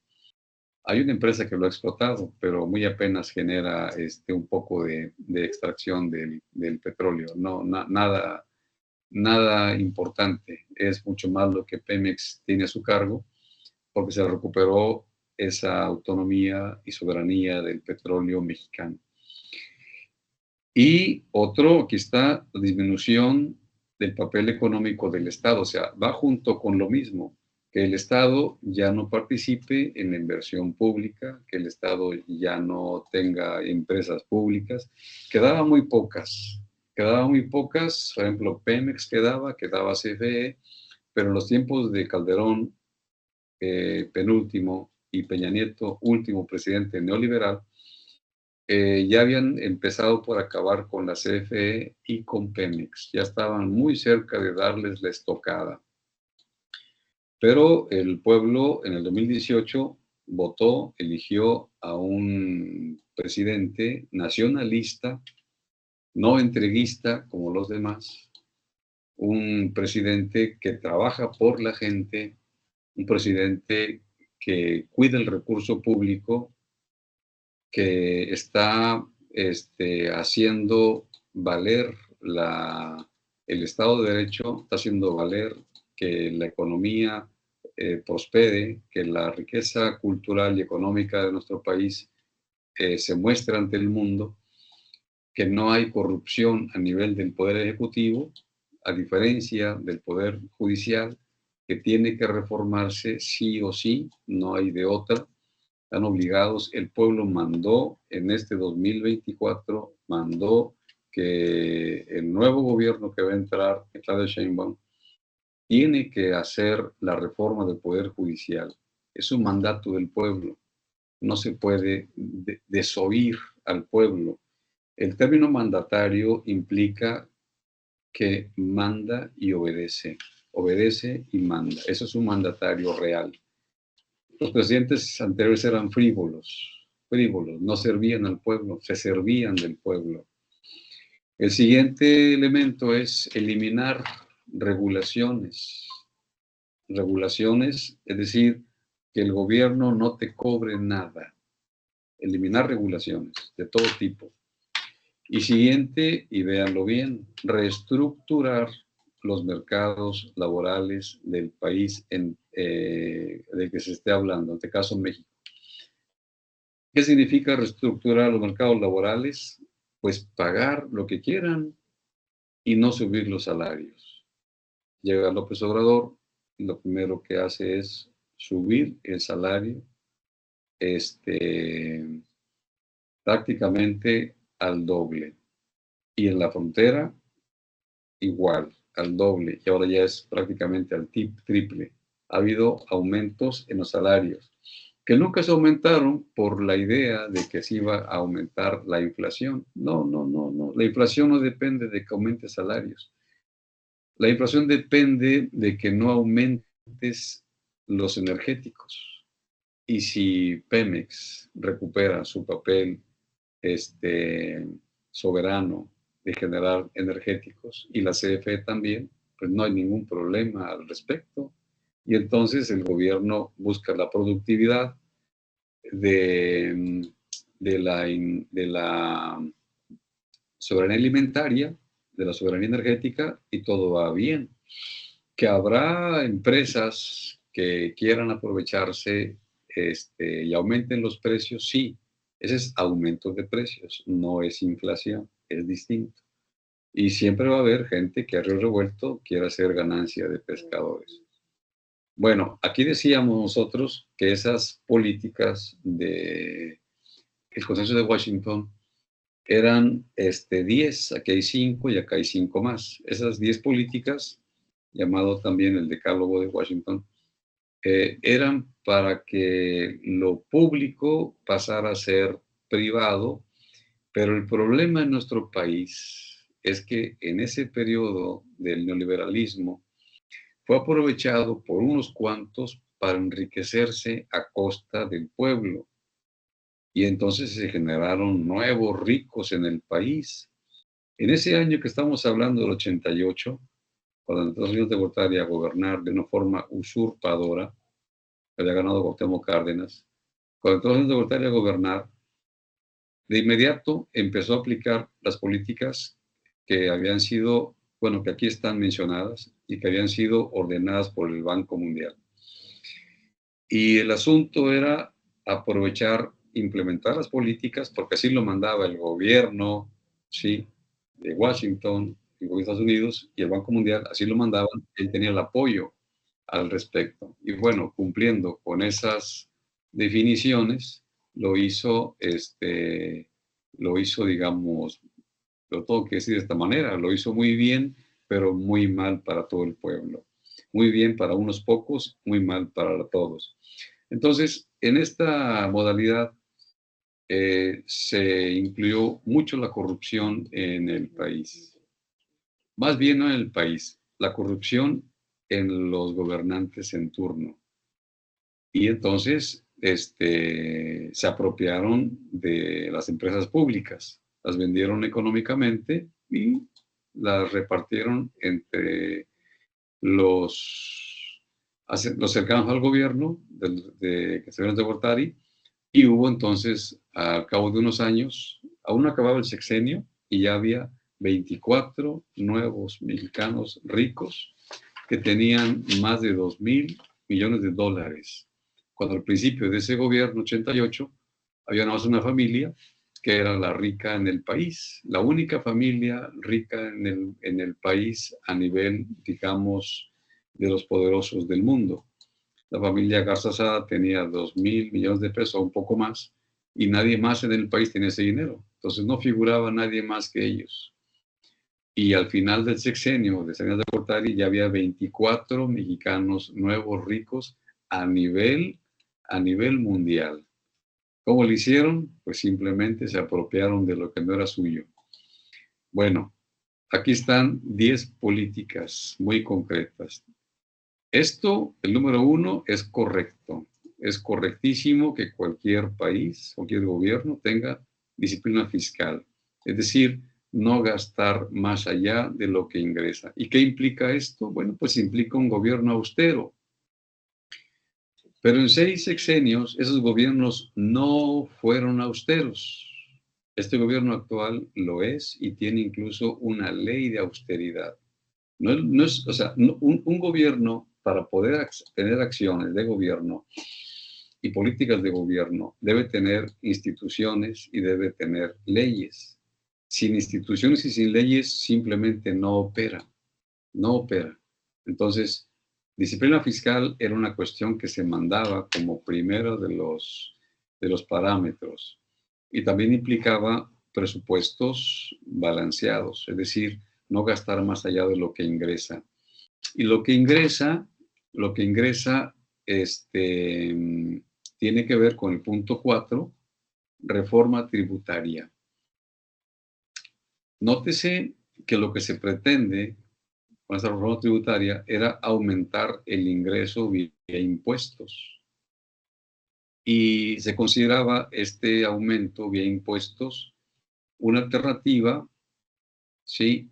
Hay una empresa que lo ha explotado, pero muy apenas genera un poco de extracción del petróleo. No, nada importante. Es mucho más lo que Pemex tiene a su cargo, porque se recuperó esa autonomía y soberanía del petróleo mexicano. Y otro, aquí está la disminución del papel económico del Estado, o sea, va junto con lo mismo, que el Estado ya no participe en la inversión pública, que el Estado ya no tenga empresas públicas. Quedaban muy pocas, por ejemplo, Pemex quedaba CFE, pero en los tiempos de Calderón, penúltimo, y Peña Nieto, último presidente neoliberal, ya habían empezado por acabar con la CFE y con Pemex. Ya estaban muy cerca de darles la estocada. Pero el pueblo en el 2018 votó, eligió a un presidente nacionalista, no entreguista como los demás, un presidente que trabaja por la gente, un presidente que cuida el recurso público, que está haciendo valer el Estado de Derecho, está haciendo valer que la economía prospere, que la riqueza cultural y económica de nuestro país se muestre ante el mundo, que no hay corrupción a nivel del Poder Ejecutivo, a diferencia del Poder Judicial, que tiene que reformarse sí o sí, no hay de otra. Están obligados, el pueblo mandó en este 2024, mandó que el nuevo gobierno que va a entrar, Claudia Sheinbaum, tiene que hacer la reforma del Poder Judicial. Es un mandato del pueblo. No se puede desoír al pueblo. El término mandatario implica que manda y obedece. Obedece y manda. Eso es un mandatario real. Los presidentes anteriores eran frívolos, no servían al pueblo, se servían del pueblo. El siguiente elemento es eliminar regulaciones. Regulaciones, es decir, que el gobierno no te cobre nada. Eliminar regulaciones de todo tipo. Y siguiente, y véanlo bien, reestructurar los mercados laborales del país del que se esté hablando, en este caso México. ¿Qué significa reestructurar los mercados laborales? Pues pagar lo que quieran y no subir los salarios. Llega López Obrador y lo primero que hace es subir el salario prácticamente al doble. Y en la frontera, igual, al doble. Y ahora ya es prácticamente al triple. Ha habido aumentos en los salarios, que nunca se aumentaron por la idea de que se iba a aumentar la inflación. No. La inflación no depende de que aumente salarios. La inflación depende de que no aumentes los energéticos. Y si Pemex recupera su papel este, soberano de generar energéticos y la CFE también, pues no hay ningún problema al respecto. Y entonces el gobierno busca la productividad de, de la soberanía alimentaria, de la soberanía energética, y todo va bien. Que habrá empresas que quieran aprovecharse y aumenten los precios, sí. Ese es aumento de precios, no es inflación, es distinto. Y siempre va a haber gente que a río revuelto quiera hacer ganancia de pescadores. Bueno, aquí decíamos nosotros que esas políticas del Consenso de Washington eran 10, aquí hay 5 y acá hay 5 más. Esas 10 políticas, llamado también el Decálogo de Washington, eran para que lo público pasara a ser privado, pero el problema en nuestro país es que en ese periodo del neoliberalismo fue aprovechado por unos cuantos para enriquecerse a costa del pueblo. Y entonces se generaron nuevos ricos en el país. En ese año que estamos hablando del 88, cuando entró Salinas de Gortari a gobernar de una forma usurpadora, que había ganado Cuauhtémoc Cárdenas, cuando entró Salinas de Gortari a gobernar, de inmediato empezó a aplicar las políticas que habían sido, bueno, que aquí están mencionadas y que habían sido ordenadas por el Banco Mundial. Y el asunto era aprovechar, implementar las políticas, porque así lo mandaba el gobierno, ¿sí?, de Washington, el gobierno de Estados Unidos y el Banco Mundial, así lo mandaban, él tenía el apoyo al respecto. Y bueno, cumpliendo con esas definiciones, lo hizo, digamos, lo tengo que decir de esta manera, lo hizo muy bien, pero muy mal para todo el pueblo. Muy bien para unos pocos, muy mal para todos. Entonces, en esta modalidad se incluyó mucho la corrupción en el país. Más bien no en el país, la corrupción en los gobernantes en turno. Y entonces se apropiaron de las empresas públicas, las vendieron económicamente y las repartieron entre los cercanos al gobierno de Salinas de Gortari, y hubo entonces, al cabo de unos años, aún no acababa el sexenio y ya había 24 nuevos mexicanos ricos que tenían más de 2,000 millones de dólares. Cuando al principio de ese gobierno, 88, había nada más una familia que era la rica en el país, la única familia rica en el país a nivel, digamos, de los poderosos del mundo. La familia Garza Sada tenía 2,000 millones de pesos o un poco más, y nadie más en el país tenía ese dinero. Entonces no figuraba nadie más que ellos. Y al final del sexenio de Salinas de Gortari ya había 24 mexicanos nuevos ricos a nivel mundial. ¿Cómo lo hicieron? Pues simplemente se apropiaron de lo que no era suyo. Bueno, aquí están 10 políticas muy concretas. Esto, el número 1, es correcto. Es correctísimo que cualquier país, cualquier gobierno tenga disciplina fiscal. Es decir, no gastar más allá de lo que ingresa. ¿Y qué implica esto? Bueno, pues implica un gobierno austero. Pero en 6 sexenios, esos gobiernos no fueron austeros. Este gobierno actual lo es y tiene incluso una ley de austeridad. No es, o sea, un gobierno, para poder tener acciones de gobierno y políticas de gobierno, debe tener instituciones y debe tener leyes. Sin instituciones y sin leyes simplemente no opera, no opera. Entonces, disciplina fiscal era una cuestión que se mandaba como primero de los parámetros, y también implicaba presupuestos balanceados, es decir, no gastar más allá de lo que ingresa. Y lo que ingresa tiene que ver con el punto 4, reforma tributaria. Nótese que lo que se pretende con esta reforma tributaria era aumentar el ingreso vía impuestos. Y se consideraba este aumento vía impuestos una alternativa, ¿sí?,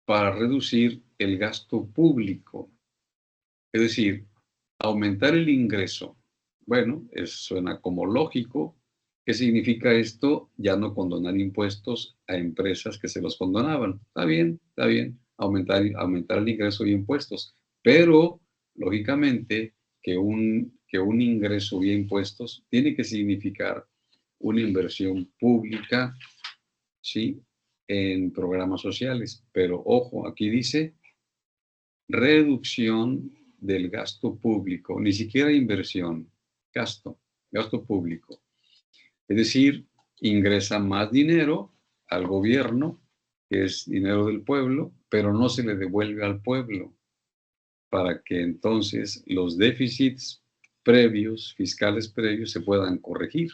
para reducir el gasto público. Es decir, aumentar el ingreso. Bueno, eso suena como lógico. ¿Qué significa esto? Ya no condonar impuestos a empresas que se los condonaban. Está bien, aumentar el ingreso y impuestos. Pero, lógicamente, que un ingreso vía impuestos tiene que significar una inversión pública, ¿sí?, en programas sociales. Pero, ojo, aquí dice reducción del gasto público, ni siquiera inversión, gasto público. Es decir, ingresa más dinero al gobierno, que es dinero del pueblo, pero no se le devuelve al pueblo, para que entonces los déficits previos, fiscales previos, se puedan corregir.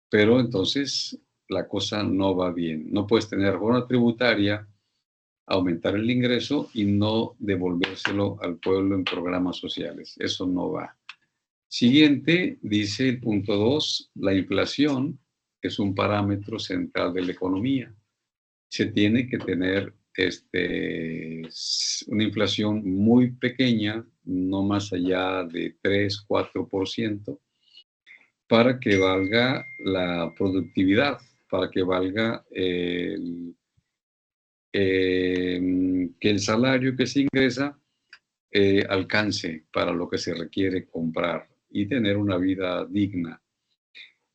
Pero entonces la cosa no va bien. No puedes tener reforma tributaria, aumentar el ingreso y no devolvérselo al pueblo en programas sociales. Eso no va. Siguiente, dice el punto 2, la inflación es un parámetro central de la economía. Se tiene que tener una inflación muy pequeña, no más allá de 3-4%, para que valga la productividad, para que valga que el salario que se ingresa alcance para lo que se requiere comprar y tener una vida digna.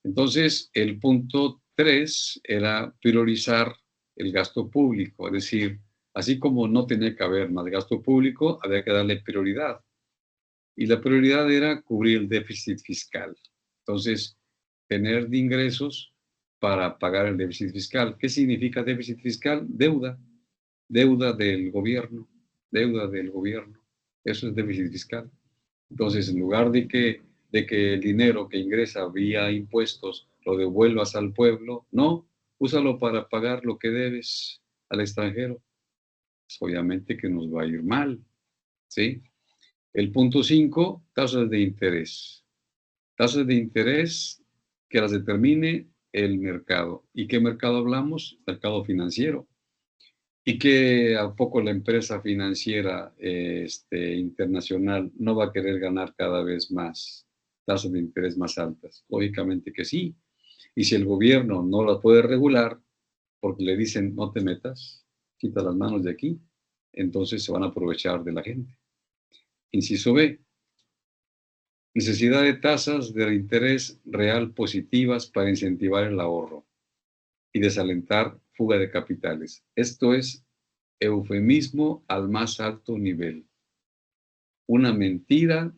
Entonces, el punto 3 era priorizar el gasto público, es decir, así como no tenía que haber más gasto público, había que darle prioridad. Y la prioridad era cubrir el déficit fiscal. Entonces, tener de ingresos para pagar el déficit fiscal. ¿Qué significa déficit fiscal? Deuda del gobierno, deuda del gobierno. Eso es déficit fiscal. Entonces, en lugar de que el dinero que ingresa vía impuestos lo devuelvas al pueblo, no, úsalo para pagar lo que debes al extranjero. Pues obviamente que nos va a ir mal, ¿sí? El punto 5, tasas de interés. Tasas de interés que las determine el mercado. ¿Y qué mercado hablamos? Mercado financiero. Y que a poco la empresa financiera internacional no va a querer ganar cada vez más tasas de interés más altas. Lógicamente que sí. Y si el gobierno no la puede regular, porque le dicen no te metas, quita las manos de aquí, entonces se van a aprovechar de la gente. Inciso B. Necesidad de tasas de interés real positivas para incentivar el ahorro y desalentar fuga de capitales. Esto es eufemismo al más alto nivel. Una mentira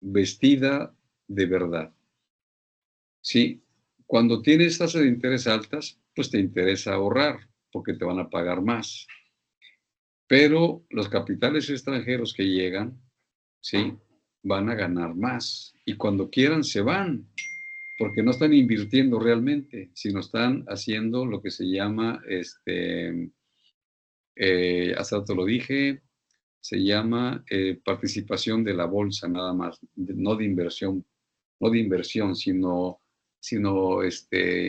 vestida de verdad. Sí, cuando tienes tasas de interés altas, pues te interesa ahorrar porque te van a pagar más. Pero los capitales extranjeros que llegan, sí, van a ganar más y cuando quieran se van porque no están invirtiendo realmente, sino están haciendo lo que se llama, hace rato lo dije, se llama participación de la bolsa nada más, no de inversión, sino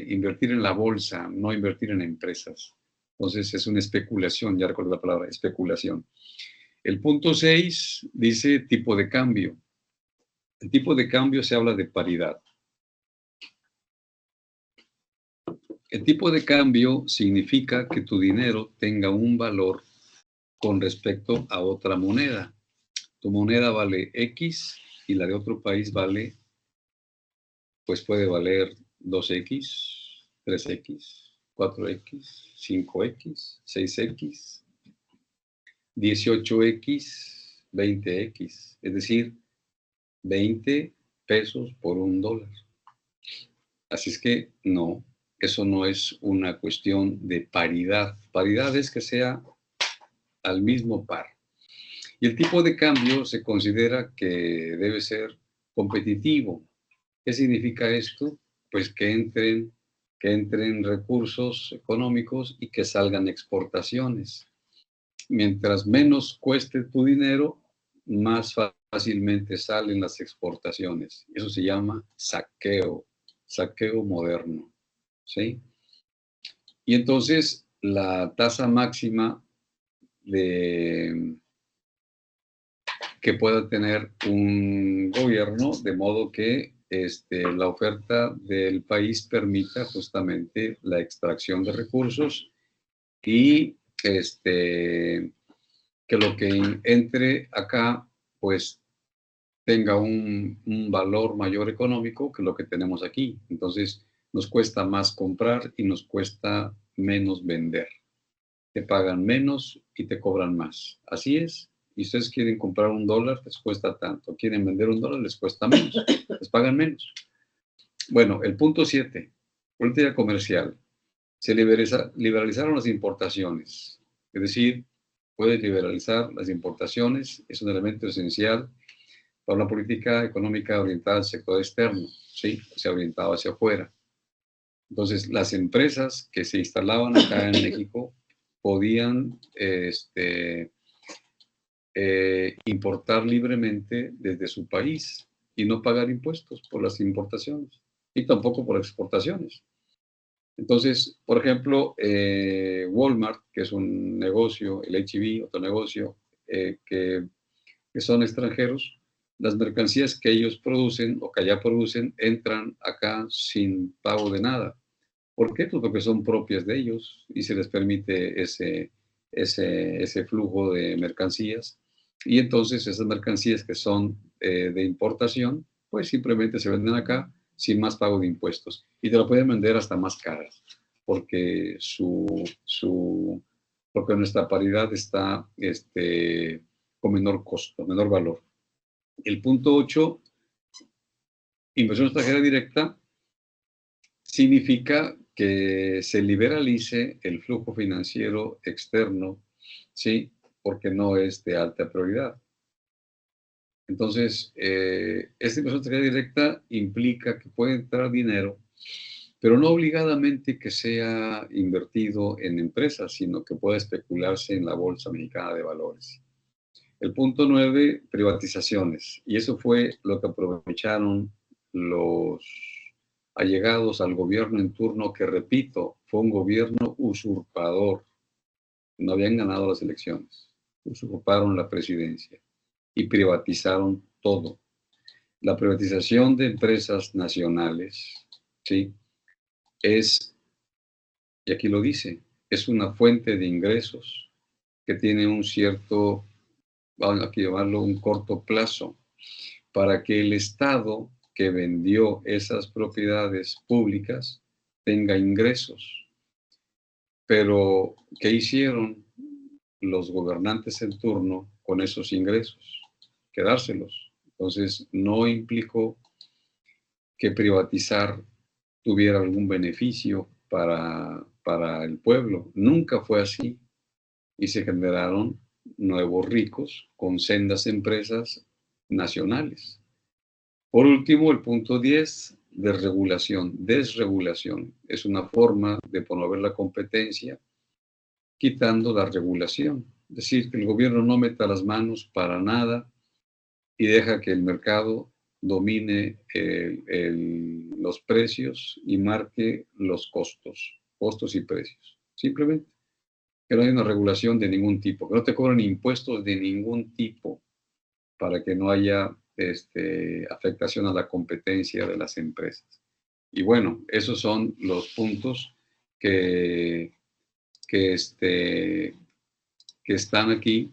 invertir en la bolsa, no invertir en empresas. Entonces es una especulación, ya recuerdo la palabra, especulación. El punto 6 dice tipo de cambio. El tipo de cambio se habla de paridad. El tipo de cambio significa que tu dinero tenga un valor con respecto a otra moneda. Tu moneda vale X y la de otro país vale, pues puede valer 2X, 3X, 4X, 5X, 6X, 18X, 20X, es decir, 20 pesos por $1. Así es que no, eso no es una cuestión de paridad. Paridad es que sea al mismo par. Y el tipo de cambio se considera que debe ser competitivo. ¿Qué significa esto? Pues que entren recursos económicos y que salgan exportaciones. mientras menos cueste tu dinero, más fácilmente salen las exportaciones. Eso se llama saqueo, saqueo moderno, ¿sí? Y entonces la tasa máxima de, que pueda tener un gobierno, de modo que la oferta del país permita justamente la extracción de recursos y que lo que entre acá, pues tenga un valor mayor económico que lo que tenemos aquí. Entonces, nos cuesta más comprar y nos cuesta menos vender. Te pagan menos y te cobran más. Así es. Y ustedes quieren comprar $1, les cuesta tanto. Quieren vender $1, les cuesta menos. Les pagan menos. Bueno, el punto 7, política comercial. Se liberalizaron las importaciones. Es decir, puedes liberalizar las importaciones. Es un elemento esencial para una política económica orientada al sector externo, ¿sí? O sea, orientado hacia afuera. Entonces, las empresas que se instalaban acá en México podían importar libremente desde su país y no pagar impuestos por las importaciones y tampoco por exportaciones. Entonces, por ejemplo, Walmart, que es un negocio, el H-E-B, otro negocio, que son extranjeros, las mercancías que ellos producen o que allá producen entran acá sin pago de nada. ¿Por qué? Pues porque son propias de ellos y se les permite ese flujo de mercancías. Y entonces esas mercancías que son de importación, pues simplemente se venden acá sin más pago de impuestos. Y te lo pueden vender hasta más caras, porque porque nuestra paridad está con menor costo, menor valor. El punto 8, inversión extranjera directa, significa que se liberalice el flujo financiero externo, ¿sí? Porque no es de alta prioridad. Entonces, esta inversión extranjera directa implica que puede entrar dinero, pero no obligadamente que sea invertido en empresas, sino que pueda especularse en la Bolsa Mexicana de Valores. El punto 9, privatizaciones. Y eso fue lo que aprovecharon los allegados al gobierno en turno, que repito, fue un gobierno usurpador. No habían ganado las elecciones. Usurparon la presidencia y privatizaron todo. La privatización de empresas nacionales, ¿sí? Y aquí lo dice, es una fuente de ingresos que tiene un cierto, vamos a llamarlo un corto plazo, para que el Estado que vendió esas propiedades públicas tenga ingresos. Pero, ¿qué hicieron los gobernantes en turno con esos ingresos? Quedárselos. Entonces, no implicó que privatizar tuviera algún beneficio para el pueblo. Nunca fue así. Y se generaron nuevos ricos con sendas empresas nacionales. Por último, el punto 10, desregulación. Desregulación es una forma de promover la competencia quitando la regulación. Es decir, que el gobierno no meta las manos para nada y deja que el mercado domine los precios y marque los costos y precios. Simplemente que no hay una regulación de ningún tipo, que no te cobren impuestos de ningún tipo para que no haya afectación a la competencia de las empresas. Y bueno, esos son los puntos que, que están aquí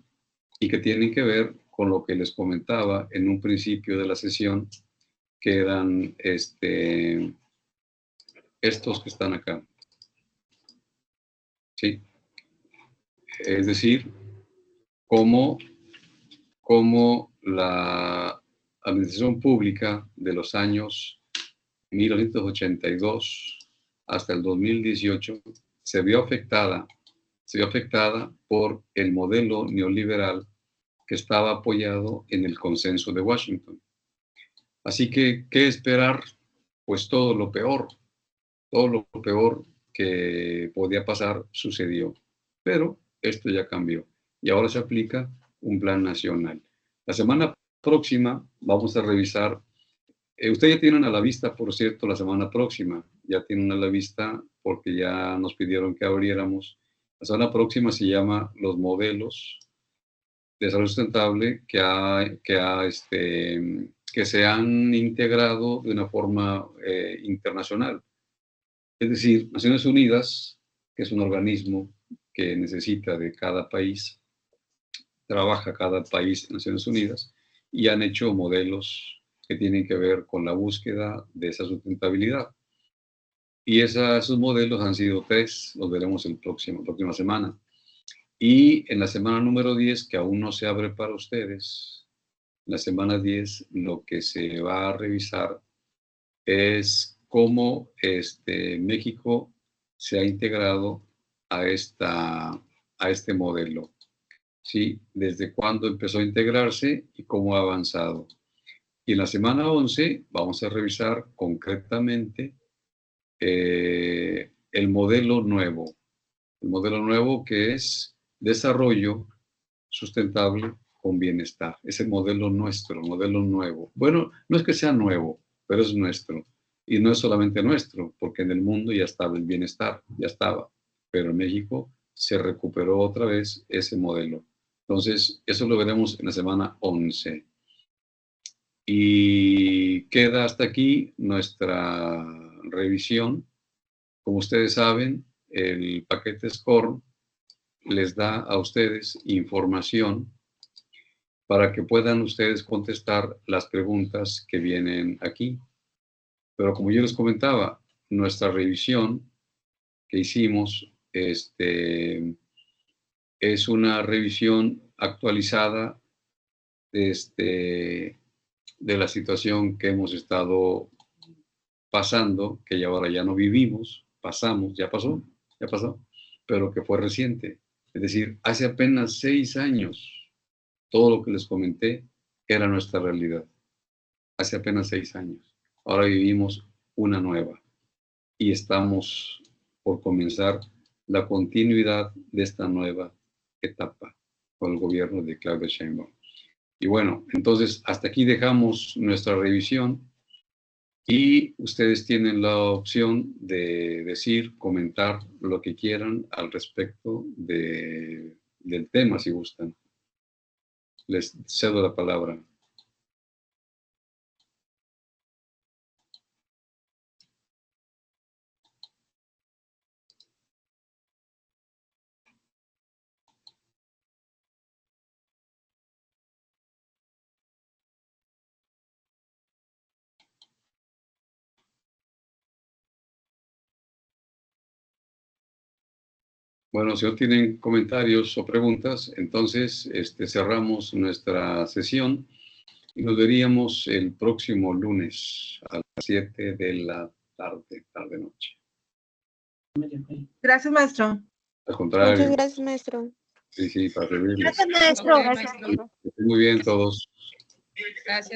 y que tienen que ver con lo que les comentaba en un principio de la sesión, que eran estos que están acá. ¿Sí? Es decir, cómo la administración pública de los años 1982 hasta el 2018 se vio afectada por el modelo neoliberal que estaba apoyado en el consenso de Washington. Así que, ¿qué esperar? Pues todo lo peor que podía pasar sucedió. Pero esto ya cambió. y ahora se aplica un plan nacional. La semana próxima vamos a revisar, ustedes ya tienen a la vista, por cierto, la semana próxima, ya tienen a la vista porque ya nos pidieron que abriéramos. La semana próxima se llama Los modelos de salud sustentable que se han integrado de una forma internacional. Es decir, Naciones Unidas, que es un organismo que necesita de cada país, trabaja cada país en Naciones Unidas, y han hecho modelos que tienen que ver con la búsqueda de esa sustentabilidad. Y esos modelos han sido 3, los veremos la próxima semana. Y en la semana número 10, que aún no se abre para ustedes, en la semana 10 lo que se va a revisar es cómo México se ha integrado a este modelo, ¿sí? Desde cuándo empezó a integrarse y cómo ha avanzado. Y en la semana 11 vamos a revisar concretamente el modelo nuevo que es desarrollo sustentable con bienestar. Es el modelo nuestro, el modelo nuevo. Bueno, no es que sea nuevo, pero es nuestro. Y no es solamente nuestro, porque en el mundo ya estaba el bienestar, ya estaba. Pero en México se recuperó otra vez ese modelo. Entonces, eso lo veremos en la semana 11. Y queda hasta aquí nuestra revisión. Como ustedes saben, el paquete SCORM les da a ustedes información para que puedan ustedes contestar las preguntas que vienen aquí. Pero como yo les comentaba, nuestra revisión que hicimos es una revisión actualizada de la situación que hemos estado pasando, que ya ahora ya no vivimos, pasamos, ya pasó, pero que fue reciente. Es decir, hace apenas 6 años, todo lo que les comenté era nuestra realidad. Hace apenas 6 años. Ahora vivimos una nueva y estamos por comenzar la continuidad de esta nueva etapa con el gobierno de Claudia Sheinbaum. Y bueno, entonces hasta aquí dejamos nuestra revisión y ustedes tienen la opción de decir, comentar lo que quieran al respecto del tema, si gustan. Les cedo la palabra. Bueno, si no tienen comentarios o preguntas, entonces cerramos nuestra sesión y nos veríamos el próximo lunes a las 7 de la tarde-noche. Gracias, maestro. Al contrario. Muchas gracias, maestro. Sí, para servirles. Gracias, maestro. Gracias, maestro. Muy bien todos. Gracias.